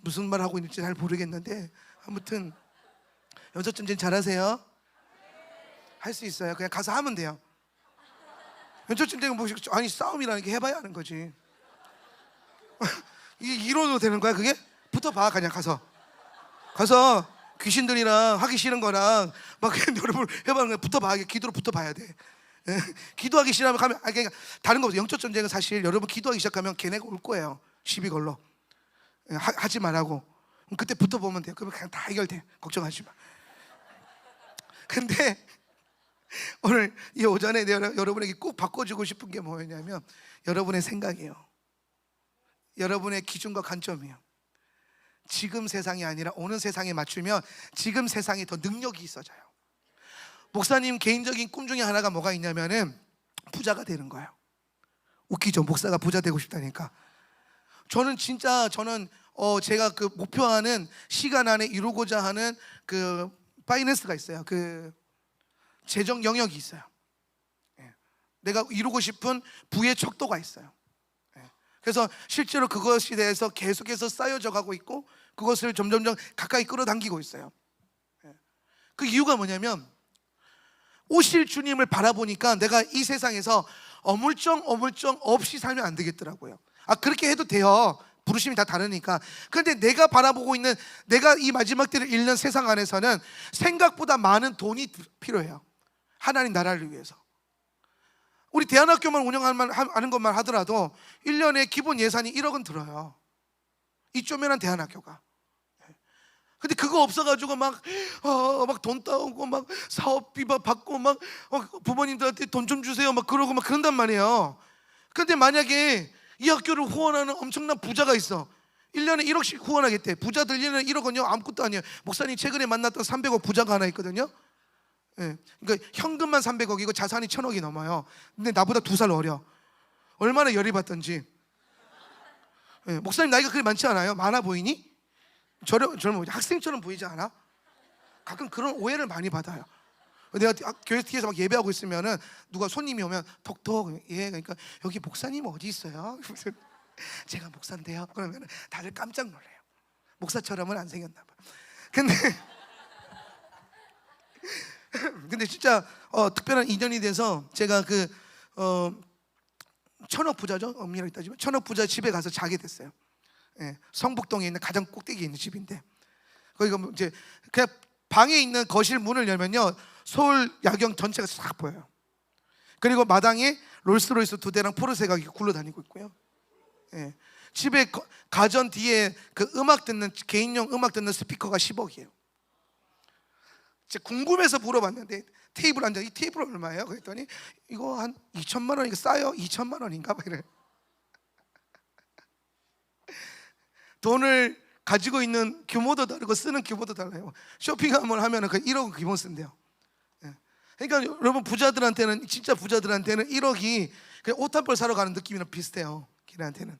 무슨 말 하고 있는지 잘 모르겠는데, 아무튼 영적 전쟁 잘하세요? 할 수 있어요. 그냥 가서 하면 돼요. 영적 전쟁은 뭐, 아니 싸움이라는 게 해봐야 하는 거지. 이게 이론으로 되는 거야 그게? 붙어봐. 그냥 가서 귀신들이랑 하기 싫은 거랑 막 그냥 여러분 해봐는 거야. 붙어봐. 기도로 붙어봐야 돼. 기도하기 싫으면 가면, 그러니까 다른 거 없어요. 영적 전쟁은 사실 여러분 기도하기 시작하면 걔네가 올 거예요. 시비 걸러. 하지 말라고. 그때 붙어보면 돼요. 그러면 그냥 다 해결돼. 걱정하지 마. 근데 오늘 이 오전에 내가 여러분에게 꼭 바꿔주고 싶은 게 뭐냐면 여러분의 생각이에요. 여러분의 기준과 관점이에요. 지금 세상이 아니라 오는 세상에 맞추면 지금 세상에 더 능력이 있어져요. 목사님 개인적인 꿈 중에 하나가 뭐가 있냐면은 부자가 되는 거예요. 웃기죠? 목사가 부자 되고 싶다니까. 저는 제가 그 목표하는 시간 안에 이루고자 하는 그 파이낸스가 있어요. 그 재정 영역이 있어요. 내가 이루고 싶은 부의 척도가 있어요. 그래서 실제로 그것에 대해서 계속해서 쌓여져 가고 있고 그것을 점점점 가까이 끌어당기고 있어요. 그 이유가 뭐냐면 오실 주님을 바라보니까 내가 이 세상에서 어물쩡 없이 살면 안 되겠더라고요. 그렇게 해도 돼요. 부르심이 다 다르니까. 그런데 내가 바라보고 있는, 내가 이 마지막 때를 읽는 세상 안에서는 생각보다 많은 돈이 필요해요. 하나님 나라를 위해서. 우리 대안학교만 운영하는 것만 하더라도 1년에 기본 예산이 1억은 들어요. 이 쪼매난 대안학교가. 근데 그거 없어가지고 막 돈 따오고 막 사업비 받고 막 부모님들한테 돈 좀 주세요 막 그러고 막 그런단 말이에요. 근데 만약에 이 학교를 후원하는 엄청난 부자가 있어. 1년에 1억씩 후원하겠대. 부자들 1년에 1억은요 아무것도 아니에요. 목사님 최근에 만났던 300억 부자가 하나 있거든요. 그러니까 현금만 300억이고 자산이 1000억이 넘어요. 근데 나보다 2살 어려. 얼마나 열이 받던지. 목사님 나이가 그리 많지 않아요? 많아 보이니? 젊어 학생처럼 보이지 않아? 가끔 그런 오해를 많이 받아요. 내가 교회 뒤에서 막 예배하고 있으면은 누가 손님이 오면 톡톡 그러니까 여기 목사님 어디 있어요? 제가 목사인데요. 그러면 다들 깜짝 놀래요. 목사처럼은 안 생겼나 봐. 근데 진짜 특별한 인연이 돼서 제가 1000억 부자죠. 엄밀하게 따지면 1000억 부자 집에 가서 자게 됐어요. 성북동에 있는 가장 꼭대기에 있는 집인데 거기가 이제 그냥 방에 있는 거실 문을 열면요 서울 야경 전체가 싹 보여요. 그리고 마당에 롤스로이스 2대랑 포르쉐가 굴러다니고 있고요. 집에 가전 뒤에 그 개인용 음악 듣는 스피커가 10억이에요. 제가 궁금해서 물어봤는데 테이블 앉아 이 테이블 얼마예요? 그랬더니 이거 한 2천만 원 이거 싸요? 2천만 원인가 봐 이래. 돈을 가지고 있는 규모도 다르고 쓰는 규모도 달라요. 쇼핑 한번 하면은 그 1억은 기본 쓴대요. 그러니까 여러분 부자들한테는 진짜 부자들한테는 1억이 그냥 옷 한 벌 사러 가는 느낌이랑 비슷해요. 걔네한테는.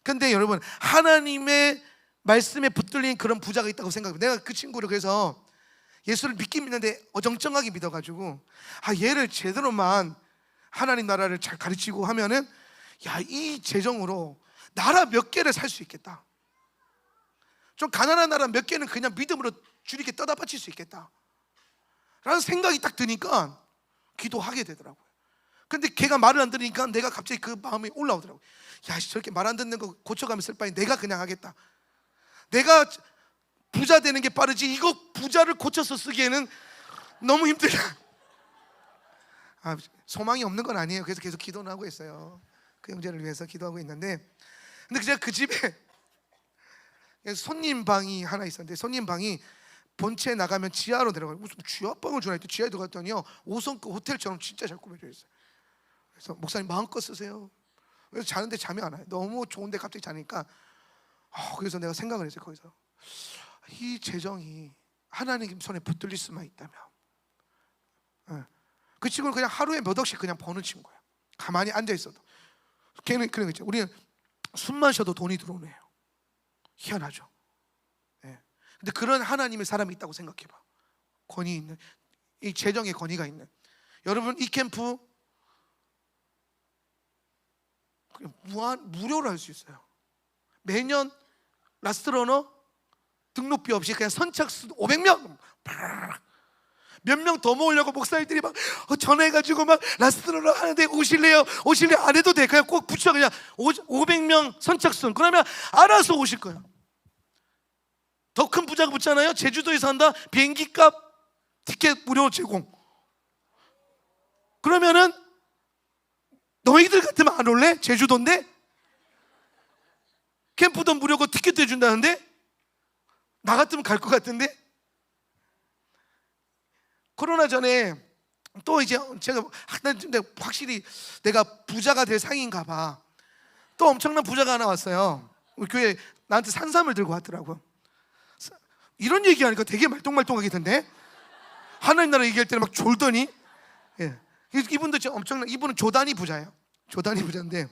근데 여러분 하나님의 말씀에 붙들린 그런 부자가 있다고 생각해요. 내가 그 친구를 그래서 예수를 믿긴 믿는데 어정쩡하게 믿어가지고 얘를 제대로만 하나님 나라를 잘 가르치고 하면은 이 재정으로 나라 몇 개를 살 수 있겠다. 좀 가난한 나라 몇 개는 그냥 믿음으로 주님께 떠다 바칠 수 있겠다 라는 생각이 딱 드니까 기도하게 되더라고요. 근데 걔가 말을 안 들으니까 내가 갑자기 그 마음이 올라오더라고요. 저렇게 말 안 듣는 거 고쳐가면 쓸 바에 내가 그냥 하겠다. 내가 부자 되는 게 빠르지 이거 부자를 고쳐서 쓰기에는 너무 힘들다. 소망이 없는 건 아니에요. 그래서 계속 기도는 하고 있어요. 그 형제를 위해서 기도하고 있는데 근데 제가 그 집에 손님 방이 하나 있었는데 손님 방이 본체 나가면 지하로 내려가요. 무슨 지하방을 주나 했더니 지하에 들어갔더니요 5성급 호텔처럼 진짜 잘 꾸며져 있어요. 그래서 목사님 마음껏 쓰세요. 그래서 자는데 잠이 안 와요. 너무 좋은데 갑자기 자니까 그래서 내가 생각을 했어요. 거기서 이 재정이 하나님 손에 붙들릴 수만 있다면 그 친구는 그냥 하루에 몇 억씩 그냥 버는 친구예요. 가만히 앉아 있어도. 걔는 그런 거 있죠. 우리는 숨만 쉬어도 돈이 들어오네요. 희한하죠. 근데 그런 하나님의 사람이 있다고 생각해봐. 권위 있는, 이 재정의 권위가 있는. 여러분 이 캠프 무료로 할 수 있어요. 매년 라스트러너 등록비 없이 그냥 선착순 500명 몇 명 더 모으려고 목사님들이 막 전화해가지고 막 라스트러너 하는데 오실래요? 안 해도 돼. 그냥 꼭 붙여. 그냥 500명 선착순. 그러면 알아서 오실 거예요. 더 큰 부자가 붙잖아요. 제주도에 산다. 비행기값 티켓 무료 제공. 그러면은 너희들 같으면 안 올래? 제주도인데 캠프도 무료고 티켓도 해준다는데 나 같으면 갈 것 같은데 코로나 전에 또 이제 제가 근데 확실히 내가 부자가 될 상인가 봐. 또 엄청난 부자가 하나 왔어요. 우리 교회 나한테 산삼을 들고 왔더라고요. 이런 얘기하니까 되게 말똥말똥하게 던데. 하나님 나라 얘기할 때는 막 졸더니. 예. 이분도 진짜 엄청난, 이분은 조단위 부자예요. 조단위 부자인데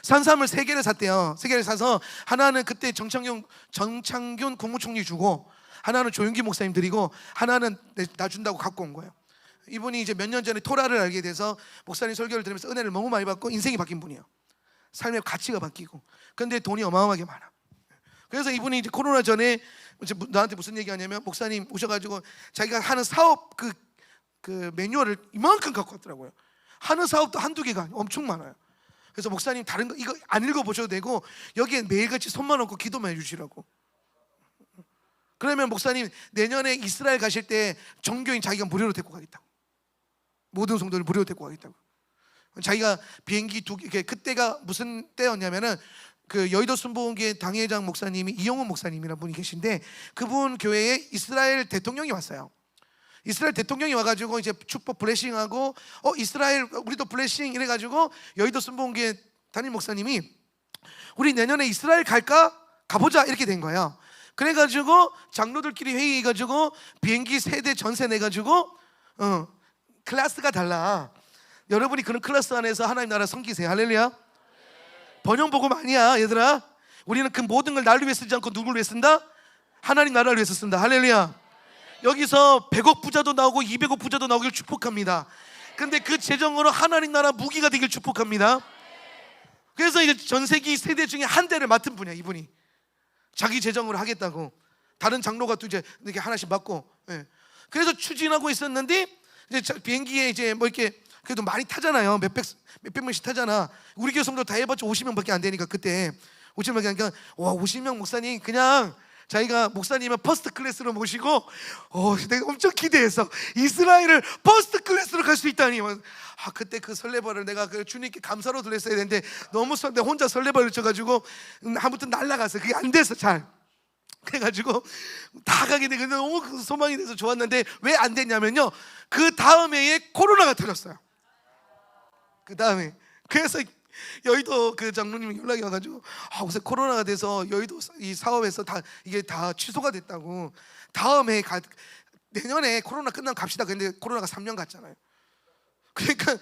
산삼을 3개를 샀대요. 3개를 사서 하나는 그때 정창균 국무총리 주고, 하나는 조윤기 목사님 드리고, 하나는 나 준다고 갖고 온 거예요. 이분이 이제 몇 년 전에 토라를 알게 돼서 목사님 설교를 들으면서 은혜를 너무 많이 받고 인생이 바뀐 분이에요. 삶의 가치가 바뀌고. 근데 돈이 어마어마하게 많아. 그래서 이분이 이제 코로나 전에 나한테 무슨 얘기하냐면, 목사님 오셔가지고 자기가 하는 사업 그 매뉴얼을 이만큼 갖고 왔더라고요. 하는 사업도 한두 개가 아니고 엄청 많아요. 그래서 목사님 다른 거 이거 안 읽어보셔도 되고 여기에 매일같이 손만 얹고 기도만 해주시라고. 그러면 목사님 내년에 이스라엘 가실 때 정교인 자기가 무료로 데리고 가겠다고. 모든 성도를 무료로 데리고 가겠다고. 자기가 비행기 2개, 그때가 무슨 때였냐면은 그 여의도 순복음교회 당회장 목사님이 이영훈 목사님이라는 분이 계신데, 그분 교회에 이스라엘 대통령이 왔어요. 이스라엘 대통령이 와가지고 이제 축복 블레싱하고 이스라엘 우리도 블레싱 이래가지고 여의도 순복음교회 담임 목사님이 우리 내년에 이스라엘 갈까? 가보자 이렇게 된 거예요. 그래가지고 장로들끼리 회의해가지고 비행기 3대 전세 내가지고 클래스가 달라. 여러분이 그런 클래스 안에서 하나님 나라 섬기세요. 할렐루야. 번영복음 아니야 얘들아. 우리는 그 모든 걸 나를 위해 쓰지 않고 누구를 위해 쓴다? 하나님 나라를 위해서 쓴다. 할렐루야. 여기서 100억 부자도 나오고 200억 부자도 나오길 축복합니다. 근데 그 재정으로 하나님 나라 무기가 되길 축복합니다. 그래서 이제 전세기 세대 중에 한 대를 맡은 분이야. 이분이 자기 재정으로 하겠다고. 다른 장로가 또 이제 이렇게 하나씩 맡고. 예. 그래서 추진하고 있었는데 이제 비행기에 이제 뭐 이렇게 그래도 많이 타잖아요. 몇백 명씩 타잖아. 우리 교회 성도 다 해봤자 50명밖에 안 되니까 그때 50명밖에 안 되니까 와 50명 목사님 그냥 자기가 목사님은 퍼스트 클래스로 모시고 내가 엄청 기대해서 이스라엘을 퍼스트 클래스로 갈 수 있다니. 그때 그 설레발을 내가 그 주님께 감사로 드렸어야 되는데 너무 내가 혼자 설레발을 쳐가지고 아무튼 날라갔어요. 그게 안 돼서 잘. 그래가지고 다 가게 되고 너무 소망이 돼서 좋았는데 왜 안 됐냐면요, 그 다음 해에 코로나가 터졌어요. 그 다음에. 그래서 여의도 그 장로님이 연락이 와가지고 요새 코로나가 돼서 여의도 이 사업에서 이게 다 취소가 됐다고. 다음에 내년에 코로나 끝나면 갑시다. 근데 코로나가 3년 갔잖아요. 그러니까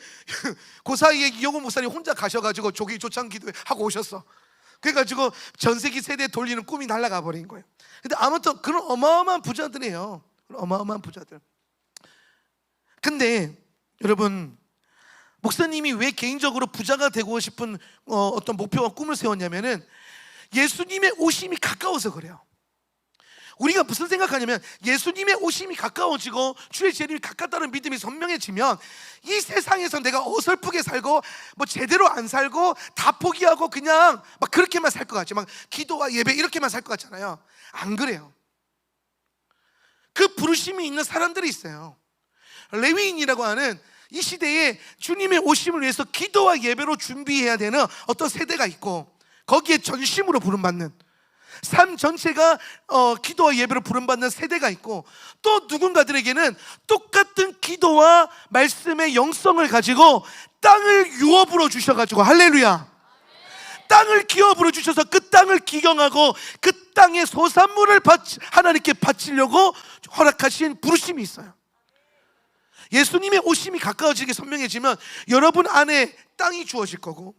그 사이에 이영훈 목사님 혼자 가셔가지고 조기 조창 기도하고 오셨어. 그래가지고 전세기 세대 돌리는 꿈이 날아가 버린 거예요. 근데 아무튼 그런 어마어마한 부자들이에요. 어마어마한 부자들. 근데 여러분, 목사님이 왜 개인적으로 부자가 되고 싶은 어떤 목표와 꿈을 세웠냐면은 예수님의 오심이 가까워서 그래요. 우리가 무슨 생각하냐면 예수님의 오심이 가까워지고 주의 재림이 가깝다는 믿음이 선명해지면 이 세상에서 내가 어설프게 살고 뭐 제대로 안 살고 다 포기하고 그냥 막 그렇게만 살 것 같죠. 막 기도와 예배 이렇게만 살 것 같잖아요. 안 그래요. 그 부르심이 있는 사람들이 있어요. 레위인이라고 하는 이 시대에 주님의 오심을 위해서 기도와 예배로 준비해야 되는 어떤 세대가 있고, 거기에 전심으로 부름받는, 삶 전체가 기도와 예배로 부름받는 세대가 있고, 또 누군가들에게는 똑같은 기도와 말씀의 영성을 가지고 땅을 유업으로 주셔가지고, 할렐루야, 땅을 기업으로 주셔서 그 땅을 기경하고 그 땅의 소산물을 하나님께 바치려고 허락하신 부르심이 있어요. 예수님의 오심이 가까워지게 선명해지면 여러분 안에 땅이 주어질 거고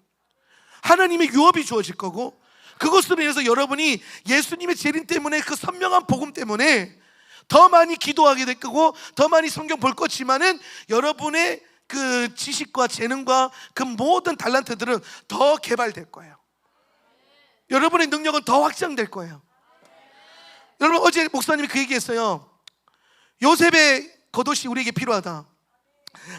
하나님의 유업이 주어질 거고, 그것으로 인해서 여러분이 예수님의 재림 때문에 그 선명한 복음 때문에 더 많이 기도하게 될 거고 더 많이 성경 볼 거지만은 여러분의 그 지식과 재능과 그 모든 달란트들은 더 개발될 거예요. 여러분의 능력은 더 확장될 거예요. 여러분, 어제 목사님이 그 얘기했어요. 요셉의 겉옷이 우리에게 필요하다.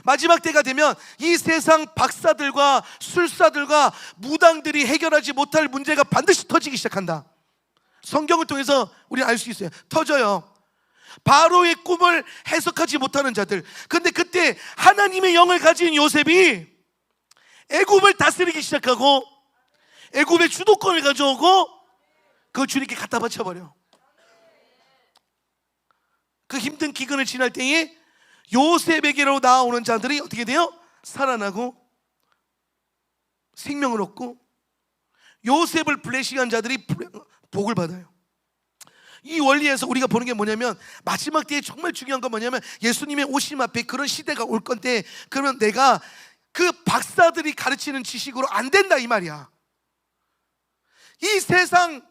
마지막 때가 되면 이 세상 박사들과 술사들과 무당들이 해결하지 못할 문제가 반드시 터지기 시작한다. 성경을 통해서 우리는 알 수 있어요. 터져요. 바로의 꿈을 해석하지 못하는 자들. 근데 그때 하나님의 영을 가진 요셉이 애굽을 다스리기 시작하고 애굽의 주도권을 가져오고 그 주님께 갖다 바쳐버려. 그 힘든 기근을 지날 때에 요셉에게로 나오는 자들이 어떻게 돼요? 살아나고 생명을 얻고, 요셉을 블레싱한 자들이 복을 받아요. 이 원리에서 우리가 보는 게 뭐냐면, 마지막 때에 정말 중요한 건 뭐냐면, 예수님의 오심 앞에 그런 시대가 올 건데, 그러면 내가 그 박사들이 가르치는 지식으로 안 된다 이 말이야. 이 세상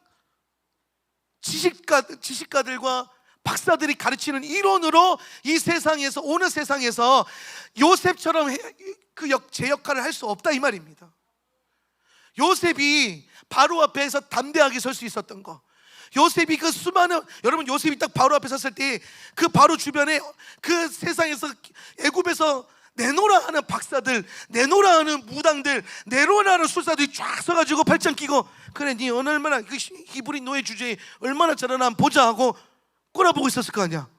지식가들과 박사들이 가르치는 이론으로 이 세상에서, 오는 세상에서 요셉처럼 제 역할을 할 수 없다 이 말입니다. 요셉이 바로 앞에서 담대하게 설 수 있었던 거, 요셉이 그 수많은, 여러분 요셉이 딱 바로 앞에 섰을 때 그 바로 주변에 그 세상에서 애굽에서 내노라 하는 박사들, 내노라 하는 무당들, 내노라 하는 술사들이 쫙 서가지고 팔짱 끼고, 그래 니 얼마나 그 히브리 노예 주제에 얼마나 잘하나 한번 보자 하고 꼬라보고 있었을 거 아니야.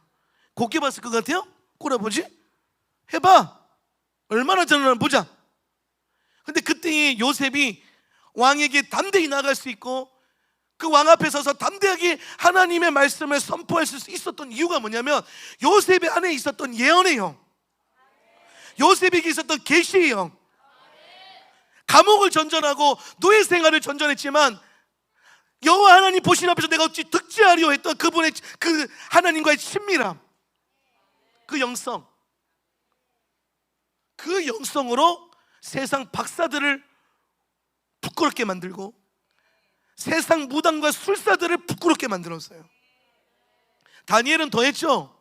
곱게 봤을 것 같아요? 꼬라보지? 해봐, 얼마나 잘하나 한번 보자. 근데 그때 요셉이 왕에게 담대히 나갈 수 있고, 그 왕 앞에 서서 담대하게 하나님의 말씀을 선포할 수 있었던 이유가 뭐냐면, 요셉의 안에 있었던 예언의 영, 요셉에게 있었던 계시의 영. 감옥을 전전하고 노예 생활을 전전했지만 여호와 하나님 보신 앞에서 내가 어찌 득지하려 했던 그분의 그 하나님과의 친밀함, 그 영성, 그 영성으로 세상 박사들을 부끄럽게 만들고 세상 무당과 술사들을 부끄럽게 만들었어요. 다니엘은 더했죠.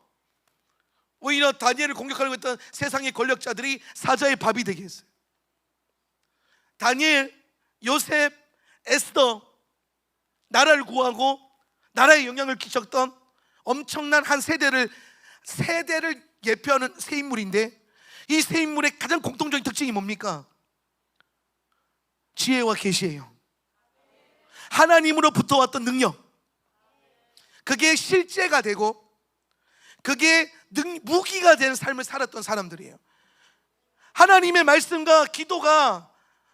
오히려 다니엘을 공격하려고 했던 세상의 권력자들이 사자의 밥이 되게 했어요. 다니엘, 요셉, 에스더, 나라를 구하고 나라에 영향을 끼쳤던 엄청난 한 세대를 예표하는 세 인물인데, 이 세 인물의 가장 공통적인 특징이 뭡니까? 지혜와 계시예요. 하나님으로부터 왔던 능력, 그게 실제가 되고 그게 무기가 된 삶을 살았던 사람들이에요. 하나님의 말씀과 기도가,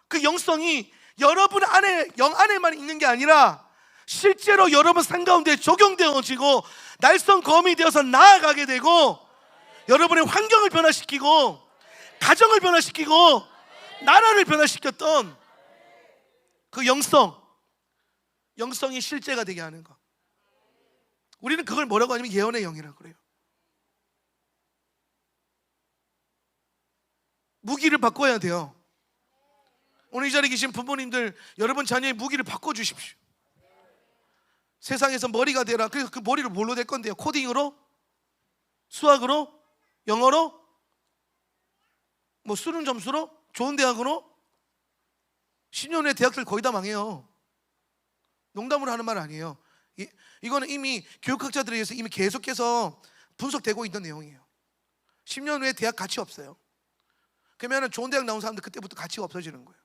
그 영성이 여러분 안에, 영 안에만 있는 게 아니라 실제로 여러분 삶 가운데 적용되어지고 날성검이 되어서 나아가게 되고, 여러분의 환경을 변화시키고 가정을 변화시키고 나라를 변화시켰던 그 영성이 실제가 되게 하는 것, 우리는 그걸 뭐라고 하냐면 예언의 영이라고 그래요. 무기를 바꿔야 돼요. 오늘 이 자리에 계신 부모님들, 여러분 자녀의 무기를 바꿔주십시오. 세상에서 머리가 되라. 그래서 그 머리를 뭘로 될 건데요? 코딩으로? 수학으로? 영어로? 뭐 수능 점수로? 좋은 대학으로? 10년 후에 대학들 거의 다 망해요. 농담으로 하는 말 아니에요. 이거는 이미 교육학자들에 의해서 이미 계속해서 분석되고 있는 내용이에요. 10년 후에 대학 가치 없어요. 그러면 좋은 대학 나온 사람들 그때부터 가치가 없어지는 거예요.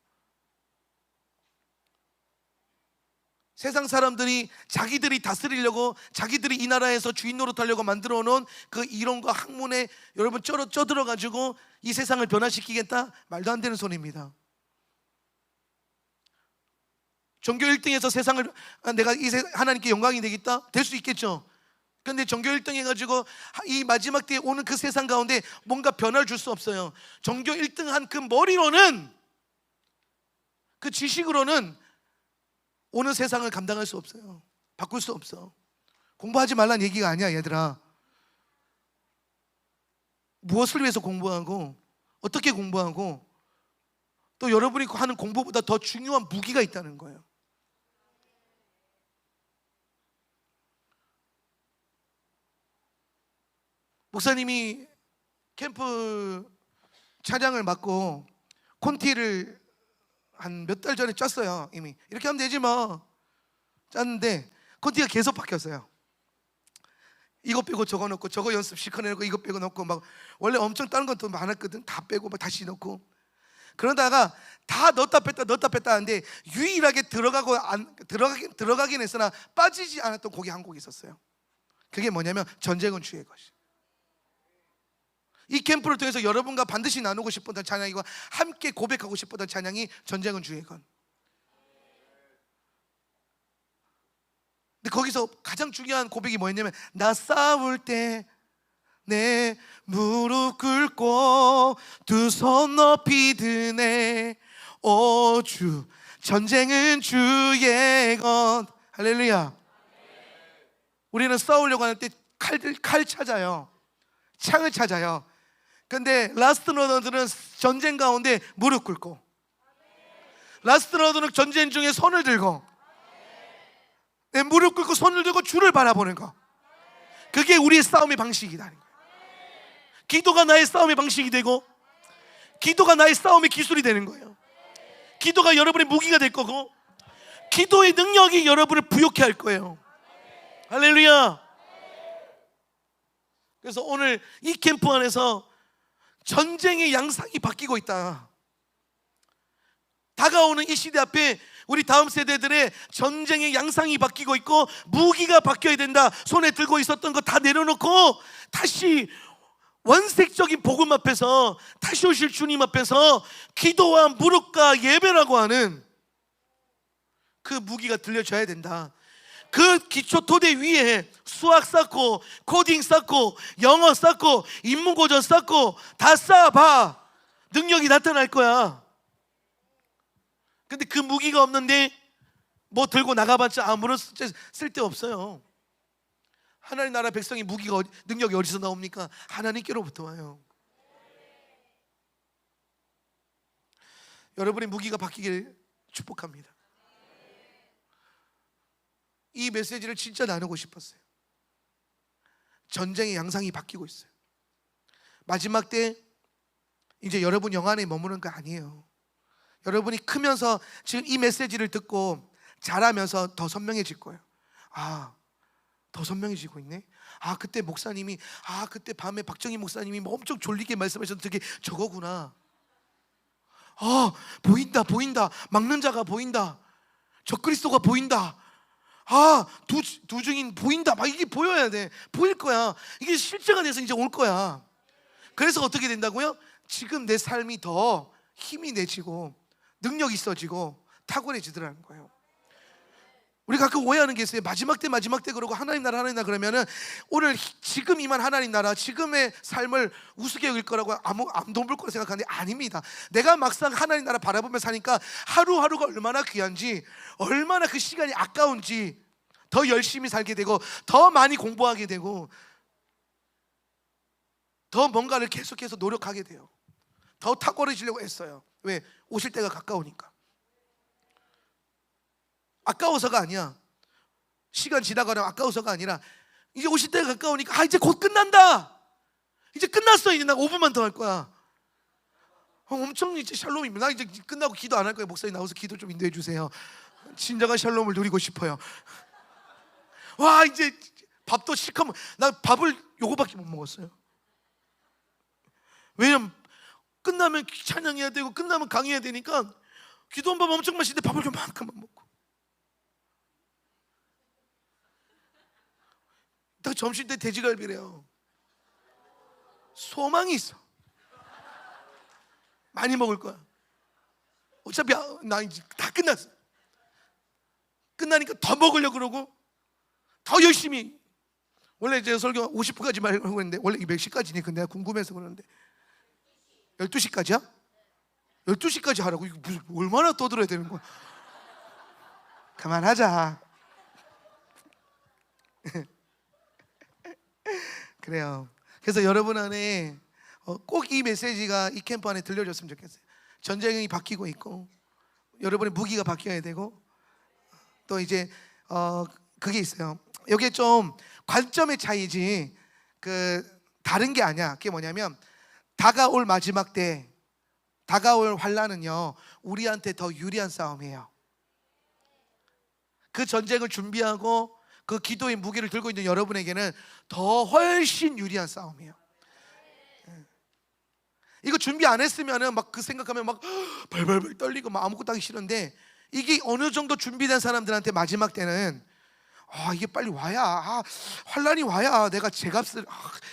세상 사람들이 자기들이 다스리려고, 자기들이 이 나라에서 주인 노릇하려고 만들어 놓은 그 이론과 학문에 여러분 쪄들어가지고 이 세상을 변화시키겠다? 말도 안 되는 소리입니다. 전교 1등에서 세상을, 내가 하나님께 영광이 되겠다? 될 수 있겠죠. 그런데 전교 1등 해가지고 이 마지막 때에 오는 그 세상 가운데 뭔가 변화를 줄 수 없어요. 전교 1등 한 그 머리로는, 그 지식으로는 오는 세상을 감당할 수 없어요. 바꿀 수 없어. 공부하지 말란 얘기가 아니야, 얘들아. 무엇을 위해서 공부하고 어떻게 공부하고, 또 여러분이 하는 공부보다 더 중요한 무기가 있다는 거예요. 목사님이 캠프 차량을 맡고 콘티를 한 몇 달 전에 짰어요. 이미 이렇게 하면 되지 뭐 짰는데 콘티가 계속 바뀌었어요. 이거 빼고 저거 넣고, 저거 연습 시켜내고 이거 빼고 넣고, 막 원래 엄청 다른 것도 많았거든. 다 빼고 막 다시 넣고, 그러다가 다 넣었다 뺐다 하는데 유일하게 들어가긴 했으나 빠지지 않았던 곡이 한 곡이 있었어요. 그게 뭐냐면 전쟁은 주의 것이. 이 캠프를 통해서 여러분과 반드시 나누고 싶었던 찬양이고 함께 고백하고 싶었던 찬양이 전쟁은 주의 것. 근데 거기서 가장 중요한 고백이 뭐였냐면, 나 싸울 때 내 무릎 꿇고 두 손 높이 드네. 오 주, 전쟁은 주의 것. 할렐루야. 우리는 싸우려고 할 때 칼 찾아요. 창을 찾아요. 근데 라스트러너들은 전쟁 가운데 무릎 꿇고, 라스트러너들은 전쟁 중에 손을 들고, 내 무릎 꿇고 손을 들고 주를 바라보는 거, 그게 우리의 싸움의 방식이다. 기도가 나의 싸움의 방식이 되고, 기도가 나의 싸움의 기술이 되는 거예요. 기도가 여러분의 무기가 될 거고, 기도의 능력이 여러분을 부욕해 할 거예요. 할렐루야. 그래서 오늘 이 캠프 안에서 전쟁의 양상이 바뀌고 있다. 다가오는 이 시대 앞에 우리 다음 세대들의 전쟁의 양상이 바뀌고 있고, 무기가 바뀌어야 된다. 손에 들고 있었던 거 다 내려놓고 다시 원색적인 복음 앞에서, 다시 오실 주님 앞에서 기도와 무릎과 예배라고 하는 그 무기가 들려져야 된다. 그 기초 토대 위에 수학 쌓고, 코딩 쌓고, 영어 쌓고, 인문고전 쌓고 다 쌓아봐. 능력이 나타날 거야. 근데 그 무기가 없는데 뭐 들고 나가봤자 아무런 쓸데 없어요. 하나님 나라 백성이 무기가, 능력이 어디서 나옵니까? 하나님께로부터 와요. 여러분의 무기가 바뀌길 축복합니다. 이 메시지를 진짜 나누고 싶었어요. 전쟁의 양상이 바뀌고 있어요. 마지막 때 이제 여러분 영안에 머무는 거 아니에요. 여러분이 크면서 지금 이 메시지를 듣고 자라면서 더 선명해질 거예요. 아, 더 선명해지고 있네. 아, 그때 목사님이, 아, 그때 밤에 박정희 목사님이 뭐 엄청 졸리게 말씀하셨던 게 저거구나. 아, 보인다, 보인다. 막는 자가 보인다. 적그리스도가 보인다. 아, 두 증인 보인다. 막 이게 보여야 돼. 보일 거야. 이게 실제가 돼서 이제 올 거야. 그래서 어떻게 된다고요? 지금 내 삶이 더 힘이 내지고 능력이 있어지고 탁월해지더라는 거예요. 우리 가끔 오해하는 게 있어요. 마지막 때 그러고 하나님 나라 그러면은 오늘 지금 임한 하나님 나라, 지금의 삶을 우습게 여길 거라고 안 덤불 거라 생각하는데 아닙니다. 내가 막상 하나님 나라 바라보며 사니까 하루하루가 얼마나 귀한지, 얼마나 그 시간이 아까운지 더 열심히 살게 되고, 더 많이 공부하게 되고, 더 뭔가를 계속해서 노력하게 돼요. 더 탁월해지려고 했어요. 왜? 오실 때가 가까우니까. 아까워서가 아니야. 시간 지나가면 아까워서가 아니라, 이제 오실 때가 가까우니까, 아, 이제 곧 끝난다. 이제 끝났어. 이제 나 5분만 더 할 거야. 엄청 이제 샬롬입니다. 나 이제 끝나고 기도 안 할 거예요. 목사님 나와서 기도 좀 인도해 주세요. 진정한 샬롬을 누리고 싶어요. 와, 이제 밥도 시커먼, 나 밥을 요거밖에 못 먹었어요. 왜냐면 끝나면 찬양해야 되고, 끝나면 강의해야 되니까 기도한 밥 엄청 맛있는데 밥을 요만큼만 먹고, 딱 점심 때 돼지갈비래요. 소망이 있어. 많이 먹을 거야. 어차피 나 이제 다 끝났어. 끝나니까 더 먹으려고 그러고 더 열심히. 원래 제 설교 50분까지 말하고 했는데 원래 몇 시까지니? 근데 내가 궁금해서 그러는데 12시까지야? 12시까지 하라고? 이거 무슨 얼마나 떠들어야 되는 거야? 그만하자. 그래요. 그래서 여러분 안에 꼭 이 메시지가 이 캠프 안에 들려줬으면 좋겠어요. 전쟁이 바뀌고 있고, 여러분의 무기가 바뀌어야 되고, 또 이제 그게 있어요. 이게 좀 관점의 차이지 다른 게 아니야. 그게 뭐냐면, 다가올 마지막 때, 다가올 환난은요 우리한테 더 유리한 싸움이에요. 그 전쟁을 준비하고 그 기도의 무기를 들고 있는 여러분에게는 더 훨씬 유리한 싸움이에요. 이거 준비 안 했으면은 막 그 생각하면 막 벌벌벌 떨리고 막 아무것도 하기 싫은데, 이게 어느 정도 준비된 사람들한테 마지막 때는 이게 빨리 와야, 환란이 와야 내가 제값을,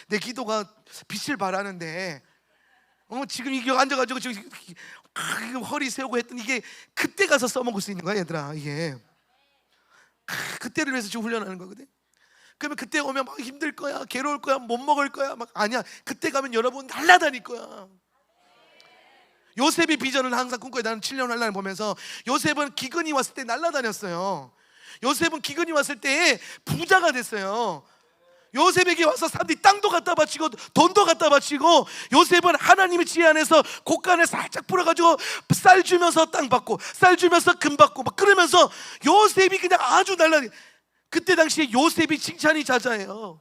내 기도가 빛을 발하는데, 지금 이게 앉아가지고 지금 허리 세우고 했던 이게 그때 가서 써먹을 수 있는 거야, 얘들아. 이게 그때를 위해서 지금 훈련하는 거거든. 그러면 그때 오면 막 힘들 거야, 괴로울 거야, 못 먹을 거야. 막 아니야. 그때 가면 여러분 날아다닐 거야. 요셉이 비전을 항상 꿈꿔요. 나는 7년 환란을 보면서 요셉은 기근이 왔을 때 날아다녔어요. 요셉은 기근이 왔을 때 부자가 됐어요. 요셉에게 와서 사람들이 땅도 갖다 바치고 돈도 갖다 바치고, 요셉은 하나님의 지혜 안에서 곡간에 살짝 풀어가지고 쌀 주면서 땅 받고 쌀 주면서 금 받고 막 그러면서 요셉이 그냥 아주 날라다니. 그때 당시에 요셉이 칭찬이 자자해요.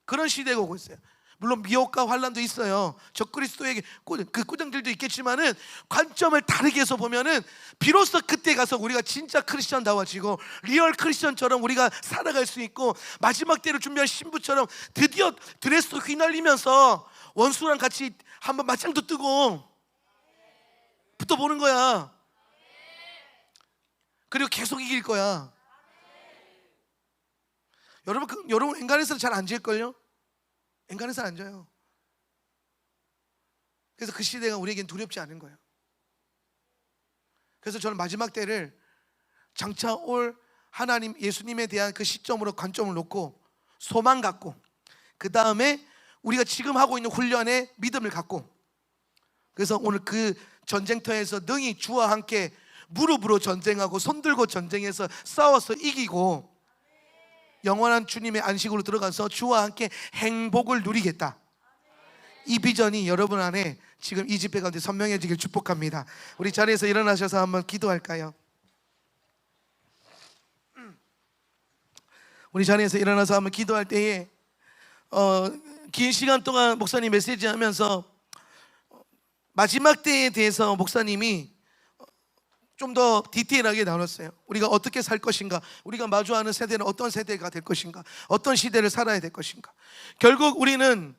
그런 시대가 오고 있어요. 물론 미혹과 환란도 있어요. 적그리스도에게 그 꾸정들도 있겠지만은 관점을 다르게 해서 보면은 비로소 그때 가서 우리가 진짜 크리스천다워지고 리얼 크리스천처럼 우리가 살아갈 수 있고, 마지막 때를 준비할 신부처럼 드디어 드레스 휘날리면서 원수랑 같이 한번 맞짱도 뜨고 붙어보는 거야. 그리고 계속 이길 거야. 여러분 인간에서는 잘 안 질걸요? 인간에서는 안 져요. 그래서 그 시대가 우리에겐 두렵지 않은 거예요. 그래서 저는 마지막 때를 장차 올 하나님 예수님에 대한 그 시점으로 관점을 놓고 소망 갖고, 그 다음에 우리가 지금 하고 있는 훈련에 믿음을 갖고, 그래서 오늘 그 전쟁터에서 능히 주와 함께 무릎으로 전쟁하고 손들고 전쟁해서 싸워서 이기고 영원한 주님의 안식으로 들어가서 주와 함께 행복을 누리겠다. 이 비전이 여러분 안에 지금 이 집회 가운데 선명해지길 축복합니다. 우리 자리에서 일어나셔서 한번 기도할까요? 우리 자리에서 일어나서 한번 기도할 때에 긴 시간 동안 목사님 메시지 하면서 마지막 때에 대해서 목사님이 좀 더 디테일하게 나눴어요. 우리가 어떻게 살 것인가, 우리가 마주하는 세대는 어떤 세대가 될 것인가, 어떤 시대를 살아야 될 것인가. 결국 우리는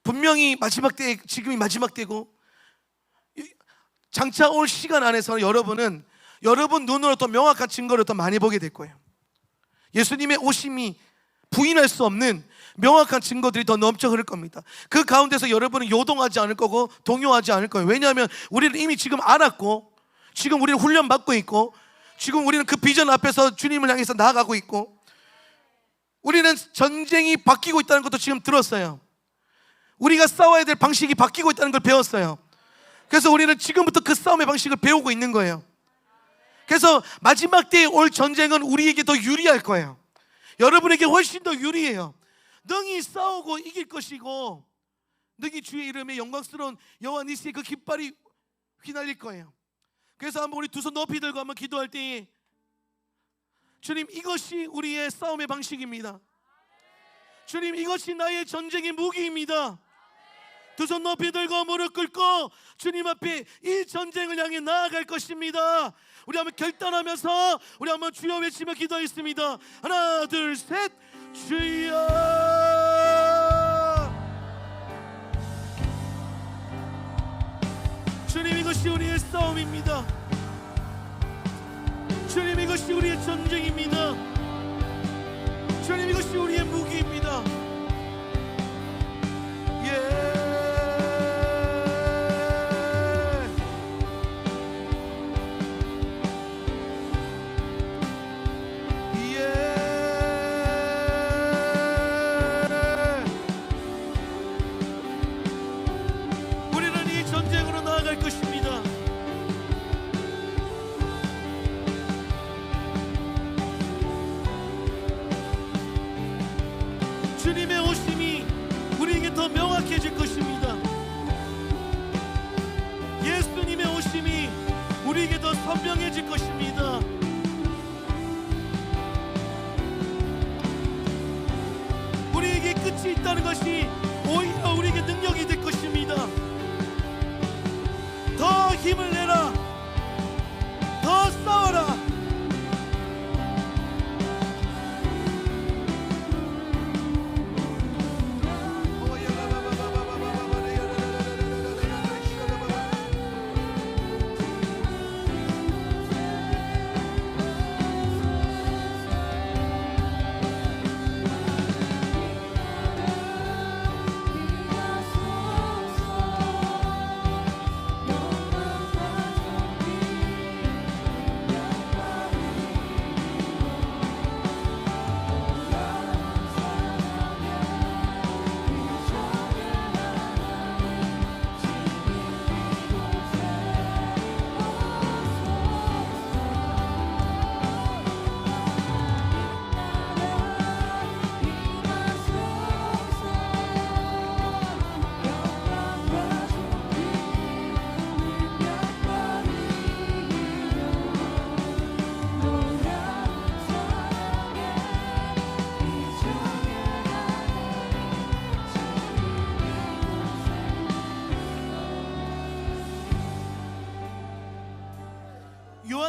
분명히 마지막 때, 지금이 마지막 때고 장차 올 시간 안에서 여러분은 여러분 눈으로 더 명확한 증거를 더 많이 보게 될 거예요. 예수님의 오심이 부인할 수 없는 명확한 증거들이 더 넘쳐 흐를 겁니다. 그 가운데서 여러분은 요동하지 않을 거고 동요하지 않을 거예요. 왜냐하면 우리는 이미 지금 알았고, 지금 우리는 훈련 받고 있고, 지금 우리는 그 비전 앞에서 주님을 향해서 나아가고 있고, 우리는 전쟁이 바뀌고 있다는 것도 지금 들었어요. 우리가 싸워야 될 방식이 바뀌고 있다는 걸 배웠어요. 그래서 우리는 지금부터 그 싸움의 방식을 배우고 있는 거예요. 그래서 마지막 때에 올 전쟁은 우리에게 더 유리할 거예요. 여러분에게 훨씬 더 유리해요. 능히 싸우고 이길 것이고, 능히 주의 이름에 영광스러운 여호와 니시의 그 깃발이 휘날릴 거예요. 그래서 한번 우리 두 손 높이 들고 한번 기도할 때에, 주님, 이것이 우리의 싸움의 방식입니다. 주님, 이것이 나의 전쟁의 무기입니다. 두 손 높이 들고 무릎 꿇고 주님 앞에 이 전쟁을 향해 나아갈 것입니다. 우리 한번 결단하면서 우리 한번 주여 외치며 기도하겠습니다. 하나 둘 셋. 주여. 주님, 이것이 우리의 싸움입니다. 주님, 이것이 우리의 전쟁입니다. 주님, 이것이 우리의 무기입니다. 우리는 이 전쟁으로 나아갈 것입니다. 주님의 오심이 우리에게 더 명확해질 것입니다. 예수님의 오심이 우리에게 더 선명해질 것입니다. 우리에게 끝이 있다는 것이 오히려 우리에게 능력이 될 것입니다. 더 힘을 내라. 더 싸워라.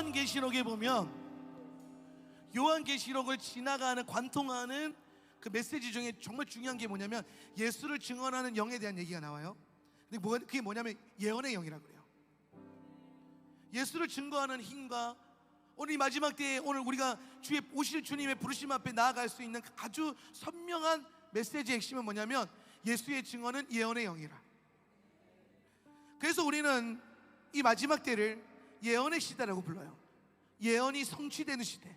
요한계시록에 보면 요한계시록을 지나가는 관통하는 그 메시지 중에 정말 중요한 게 뭐냐면 예수를 증언하는 영에 대한 얘기가 나와요. 근데 그게 뭐냐면 예언의 영이라고 그래요. 예수를 증거하는 힘과 오늘 이 마지막 때에 오늘 우리가 주의 오실 주님의 부르심 앞에 나아갈 수 있는 아주 선명한 메시지의 핵심은 뭐냐면 예수의 증언은 예언의 영이라. 그래서 우리는 이 마지막 때를 예언의 시대라고 불러요. 예언이 성취되는 시대.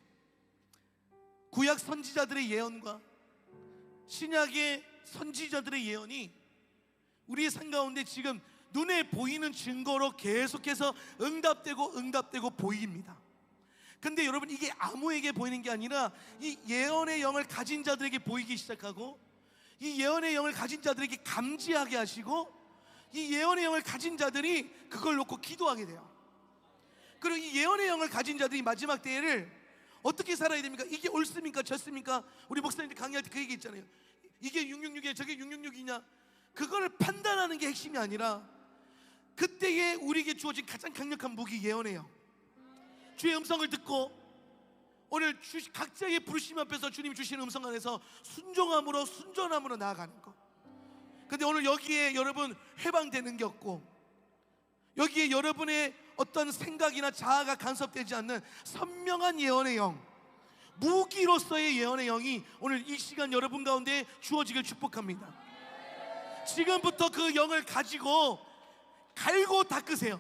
구약 선지자들의 예언과 신약의 선지자들의 예언이 우리의 삶 가운데 지금 눈에 보이는 증거로 계속해서 응답되고 보입니다. 근데 여러분, 이게 아무에게 보이는 게 아니라 이 예언의 영을 가진 자들에게 보이기 시작하고, 이 예언의 영을 가진 자들에게 감지하게 하시고, 이 예언의 영을 가진 자들이 그걸 놓고 기도하게 돼요. 그리고 이 예언의 영을 가진 자들이 마지막 때를 어떻게 살아야 됩니까? 이게 옳습니까? 졌습니까? 우리 목사님들 강의할 때 그 얘기 있잖아요. 이게 666이야 저게 666이냐, 그걸 판단하는 게 핵심이 아니라 그때에 우리에게 주어진 가장 강력한 무기, 예언의 영. 주의 음성을 듣고 오늘 각자의 부르심 앞에서 주님이 주시는 음성 안에서 순전함으로 나아가는 것. 근데 오늘 여기에 여러분 해방되는 게 없고, 여기에 여러분의 어떤 생각이나 자아가 간섭되지 않는 선명한 예언의 영, 무기로서의 예언의 영이 오늘 이 시간 여러분 가운데 주어지길 축복합니다. 지금부터 그 영을 가지고 갈고 닦으세요.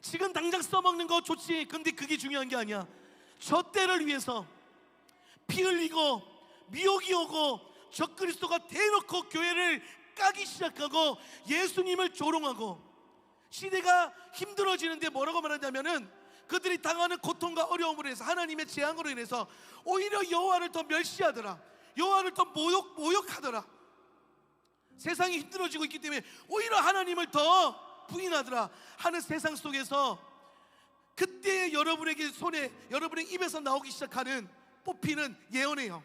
지금 당장 써먹는 거 좋지, 근데 그게 중요한 게 아니야. 저 때를 위해서 피 흘리고 미혹이 오고 적그리스도가 대놓고 교회를 까기 시작하고 예수님을 조롱하고, 시대가 힘들어지는데 뭐라고 말하냐면은 그들이 당하는 고통과 어려움으로 인해서, 하나님의 재앙으로 인해서 오히려 여호와를 더 멸시하더라, 여호와를 더 모욕하더라. 세상이 힘들어지고 있기 때문에 오히려 하나님을 더 부인하더라 하는 세상 속에서, 그때 여러분에게 여러분의 입에서 나오기 시작하는 뽑히는 예언의 영,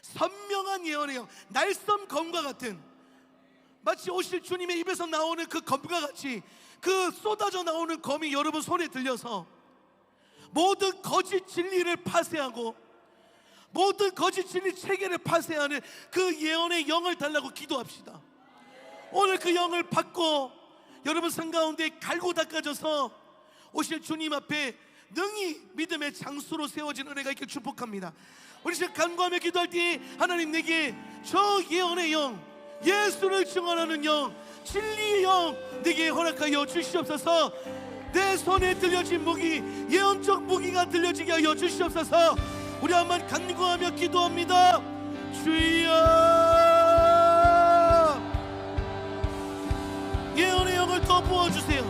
선명한 예언의 영, 날쌘 검과 같은, 마치 오실 주님의 입에서 나오는 그 검과 같이 그 쏟아져 나오는 검이 여러분 손에 들려서 모든 거짓 진리를 파쇄하고 모든 거짓 진리 체계를 파쇄하는 그 예언의 영을 달라고 기도합시다. 오늘 그 영을 받고 여러분 삶 가운데 갈고 닦아져서 오실 주님 앞에 능히 믿음의 장수로 세워진 은혜가 있길 축복합니다. 우리 지금 간구하며 기도할 때 하나님, 내게 저 예언의 영, 예수를 증언하는 영, 진리의 영 내게 허락하여 주시옵소서. 내 손에 들려진 무기, 예언적 무기가 들려지게 하여 주시옵소서. 우리 한번 간구하며 기도합니다. 주여, 예언의 영을 더 부어주세요.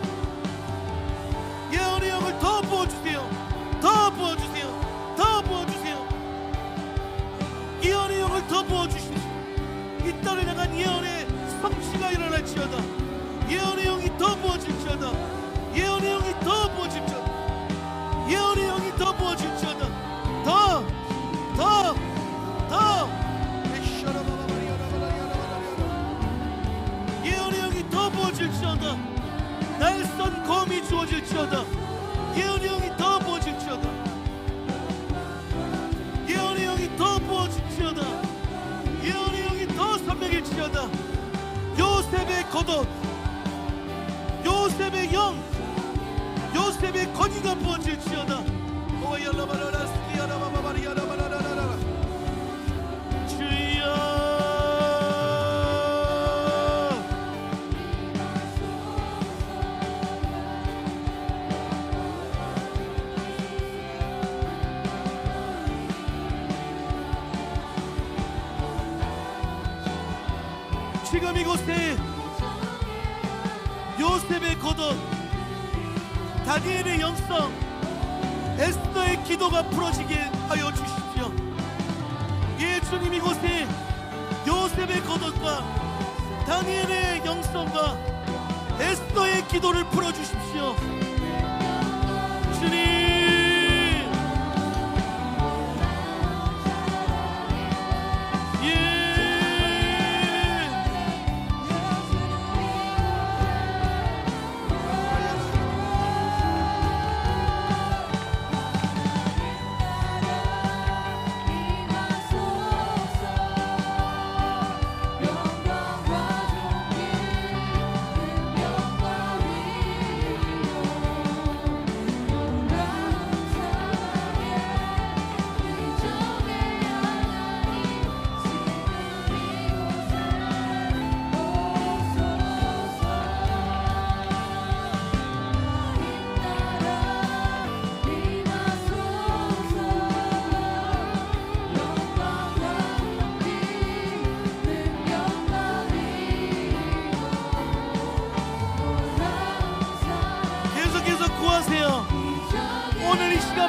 예언의 영을 더 부어주세요. 더 부어주세요. 더 부어주세요. 예언의 영을 더 부어주십시오. 이 땅을 향한 예언의 성취가 일어날지어다. 예언의 영이 더 부어질지어다. 예언의 영이 더 부어질지어다. 예언의 영이 더 부어질지어다. 더 예언의 영이 더 부어질지어다. 날선 검이 주어질지어다. 예언의 영이 더 부어질지어다. 예언의 영이 더 부어질지어다. 예언의 영이 더 선명해질지어다. 요셉의 겉옷, 요셉의 영, 요셉의 거기가 부어질지어다. 주여, 지금 이곳에 요셉의 겉옷, 다니엘의 영성, 에스더의 기도가 풀어지게 하여 주십시오. 예, 주님, 이곳에 요셉의 겉옷과 다니엘의 영성과 에스더의 기도를 풀어주십시오. 주님,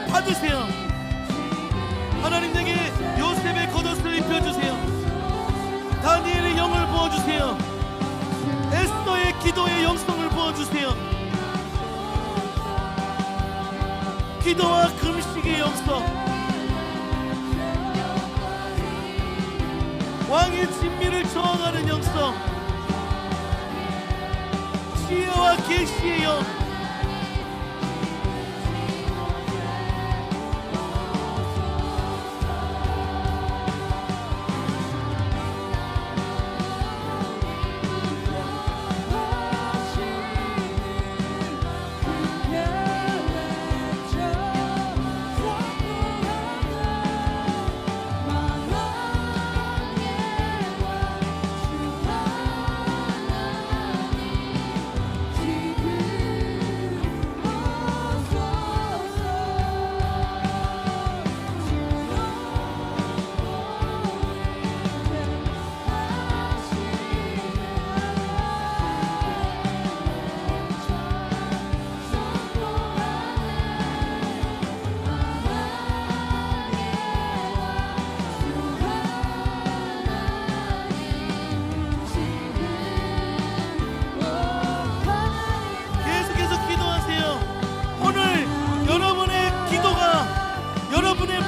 받으세요. 하나님 내게 요셉의 겉옷을 입혀주세요. 다니엘의 영을 부어주세요. 에스더의 기도의 영성을 부어주세요. 기도와 금식의 영성, 왕의 진미를 저항하는 영성, 지혜와 계시의 영,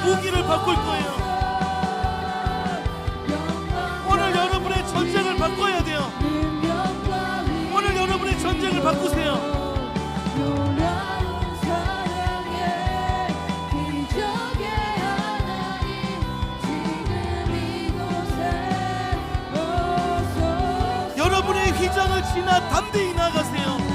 무기를 바꿀 거예요. 오늘 여러분의 전쟁을 바꿔야 돼요. 오늘 여러분의 전쟁을 바꾸세요. 여러분의 휘장을 지나 담대히 나가세요.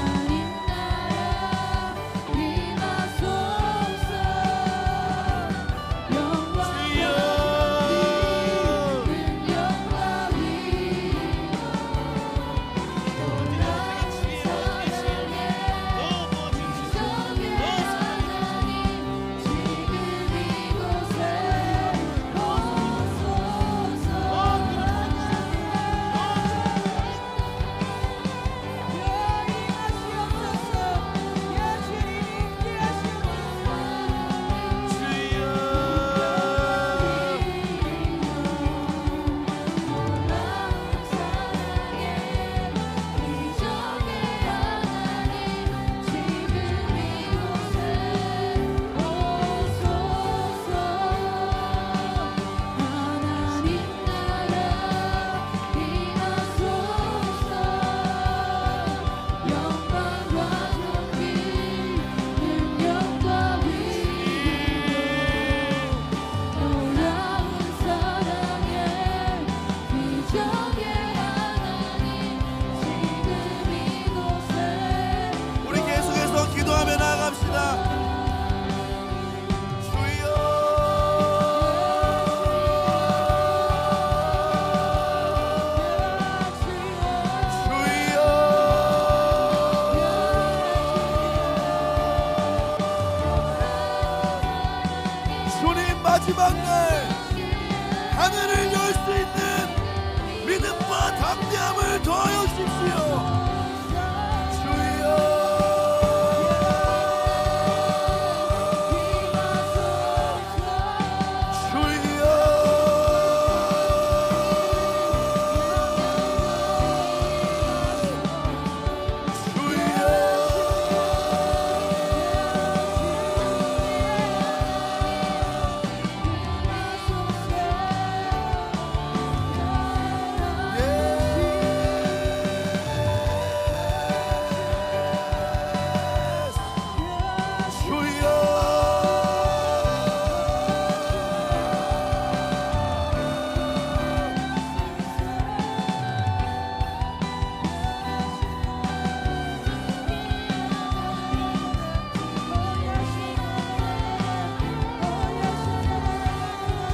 마지막 날 하늘을 열 수 있는 믿음과 담대함을 더하여 주십시오.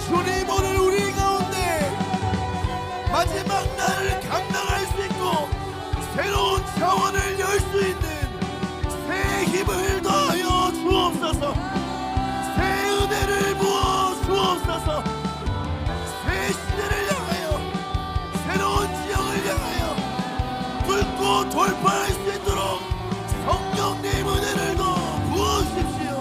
주님 오늘 우리 가운데 마지막 날을 감당할 수 있고 새로운 차원을 열 수 있는 새 힘을 더하여 주옵소서. 새 은혜를 부어 주옵소서. 새 시대를 향하여 새로운 지역을 향하여 뚫고 돌파할 수 있도록 성령님 은혜를 더 부어주십시오.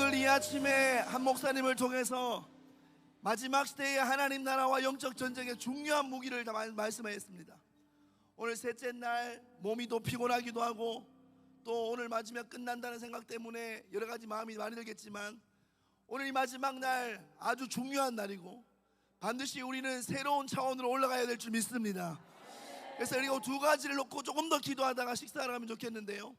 오늘 이 아침에 한 목사님을 통해서 마지막 시대의 하나님 나라와 영적 전쟁의 중요한 무기를 다 말씀하셨습니다. 오늘 셋째 날 몸이 또 피곤하기도 하고 또 오늘 마지막 끝난다는 생각 때문에 여러 가지 마음이 많이 들겠지만 오늘 이 마지막 날 아주 중요한 날이고 반드시 우리는 새로운 차원으로 올라가야 될 줄 믿습니다. 그래서 그리고 두 가지를 놓고 조금 더 기도하다가 식사를 하면 좋겠는데요.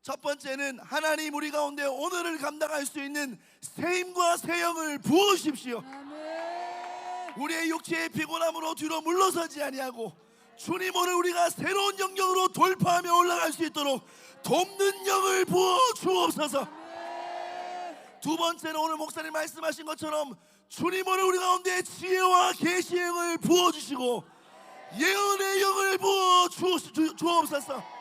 첫 번째는 하나님 우리 가운데 오늘을 감당할 수 있는 새 힘과 새 영을 부으십시오. 우리의 육체의 피곤함으로 뒤로 물러서지 아니하고 주님 오늘 우리가 새로운 영역으로 돌파하며 올라갈 수 있도록 돕는 영을 부어 주옵소서. 두 번째는 오늘 목사님 말씀하신 것처럼 주님 오늘 우리 가운데 지혜와 계시의 영을 부어주시고 예언의 영을 부어 주옵소서.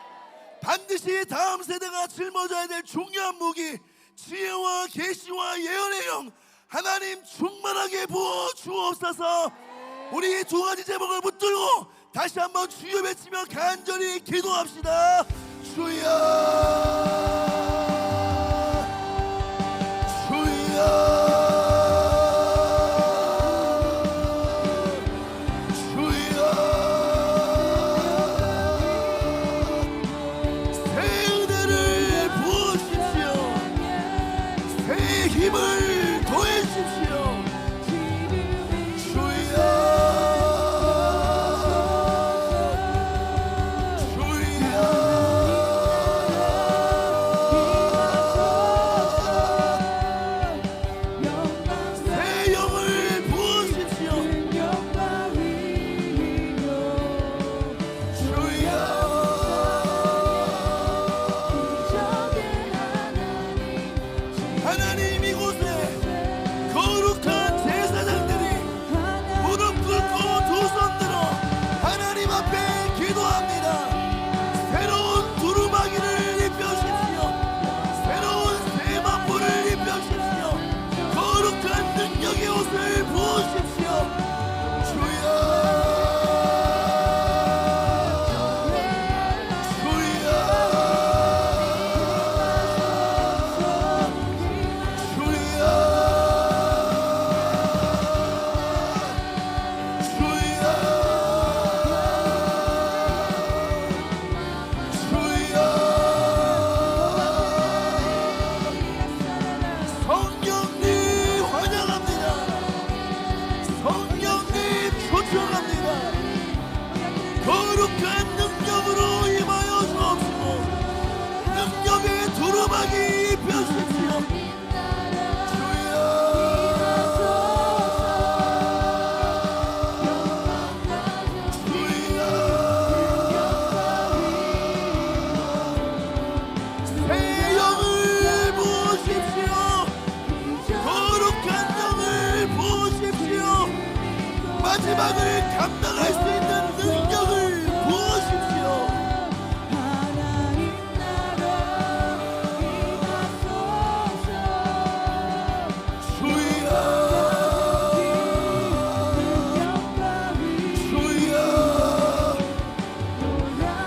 반드시 다음 세대가 짊어져야 될 중요한 무기 지혜와 계시와 예언의 영 하나님 충만하게 부어 주옵소서. 우리 두 가지 제목을 붙들고 다시 한번 주여 외치며 간절히 기도합시다. 주여 주여 힘을 더해주십시오. 주여 주여 새 영을 부으십시오. 주여 하나님 이곳에 거룩한 제사장들이 무릎 꿇고 두 손 들어 하나님 앞에 기도합니다. 새로운 두루마기를 입혀주십시오. 새로운 새 만포를 입혀주십시오. 거룩한 능력의 옷을 부으십시오. 주여 거룩한 능력으로 임하여 주옵시고 능력의 두루마기 입혀주십시오. 주여 새 영을 부으십시오. 거룩한 영을 부으십시오. 마지막을 감당할 수 있는 능력을 부으십시오. 주여 주여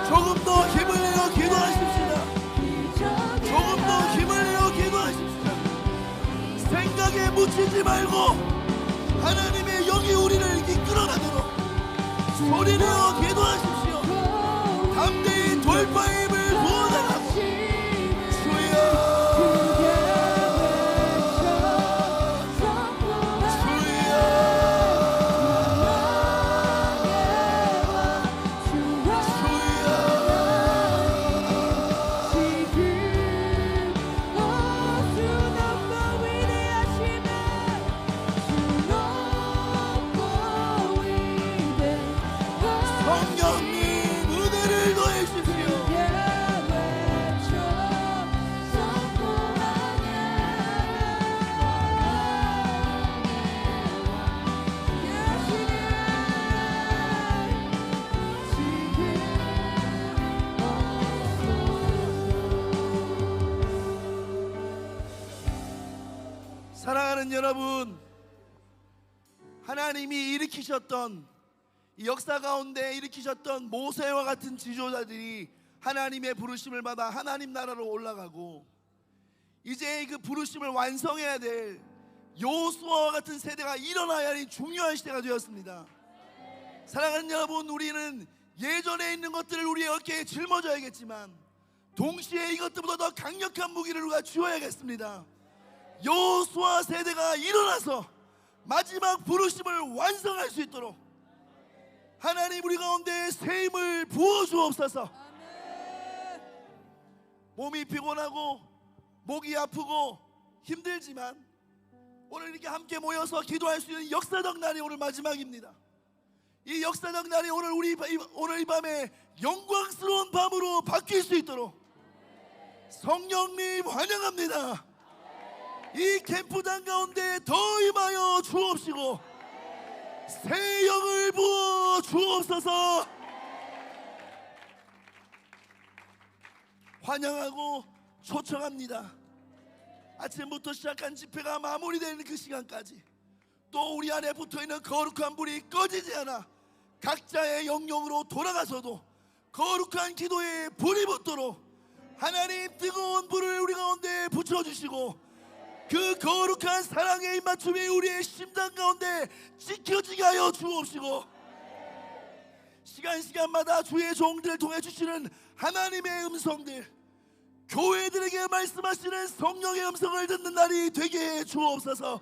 조금 더 힘을 내어 기도하십시다. 조금 더 힘을 내어 기도하십시다. 생각에 묻히지 말고 하나님의 영이 우리를 이끌어가도록 소리내어 기도하십시오. 담대히 돌파의 힘을 부어달라고. 주여 성령님 은혜를 더해주십시오. 사랑하는 여러분, 하나님이 일으키셨던 이 역사 가운데 일으키셨던 모세와 같은 지도자들이 하나님의 부르심을 받아 하나님 나라로 올라가고 이제 그 부르심을 완성해야 될 여호수아와 같은 세대가 일어나야 하는 중요한 시대가 되었습니다. 사랑하는 여러분, 우리는 예전에 있는 것들을 우리의 어깨에 짊어져야겠지만 동시에 이것들보다 더 강력한 무기를 우리가 쥐어야겠습니다. 여호수아 세대가 일어나서 마지막 부르심을 완성할 수 있도록 하나님 우리 가운데 새 힘을 부어 주옵소서. 몸이 피곤하고 목이 아프고 힘들지만 오늘 이렇게 함께 모여서 기도할 수 있는 역사적 날이 오늘 마지막입니다. 이 역사적 날이 오늘 이 밤에 영광스러운 밤으로 바뀔 수 있도록 성령님 환영합니다. 이 캠프장 가운데 더 임하여 주옵시고 새 영을 부어 주옵소서. 환영하고 초청합니다. 아침부터 시작한 집회가 마무리되는 그 시간까지 또 우리 안에 붙어있는 거룩한 불이 꺼지지 않아 각자의 영역으로 돌아가서도 거룩한 기도에 불이 붙도록 하나님 뜨거운 불을 우리 가운데 붙여주시고 그 거룩한 사랑의 입맞춤이 우리의 심장 가운데 지켜지게 하여 주옵시고 시간마다 주의 종들을 통해 주시는 하나님의 음성들, 교회들에게 말씀하시는 성령의 음성을 듣는 날이 되게 해 주옵소서.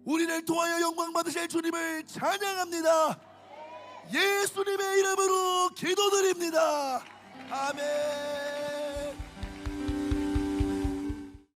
우리를 통하여 영광 받으실 주님을 찬양합니다. 예수님의 이름으로 기도드립니다. 아멘.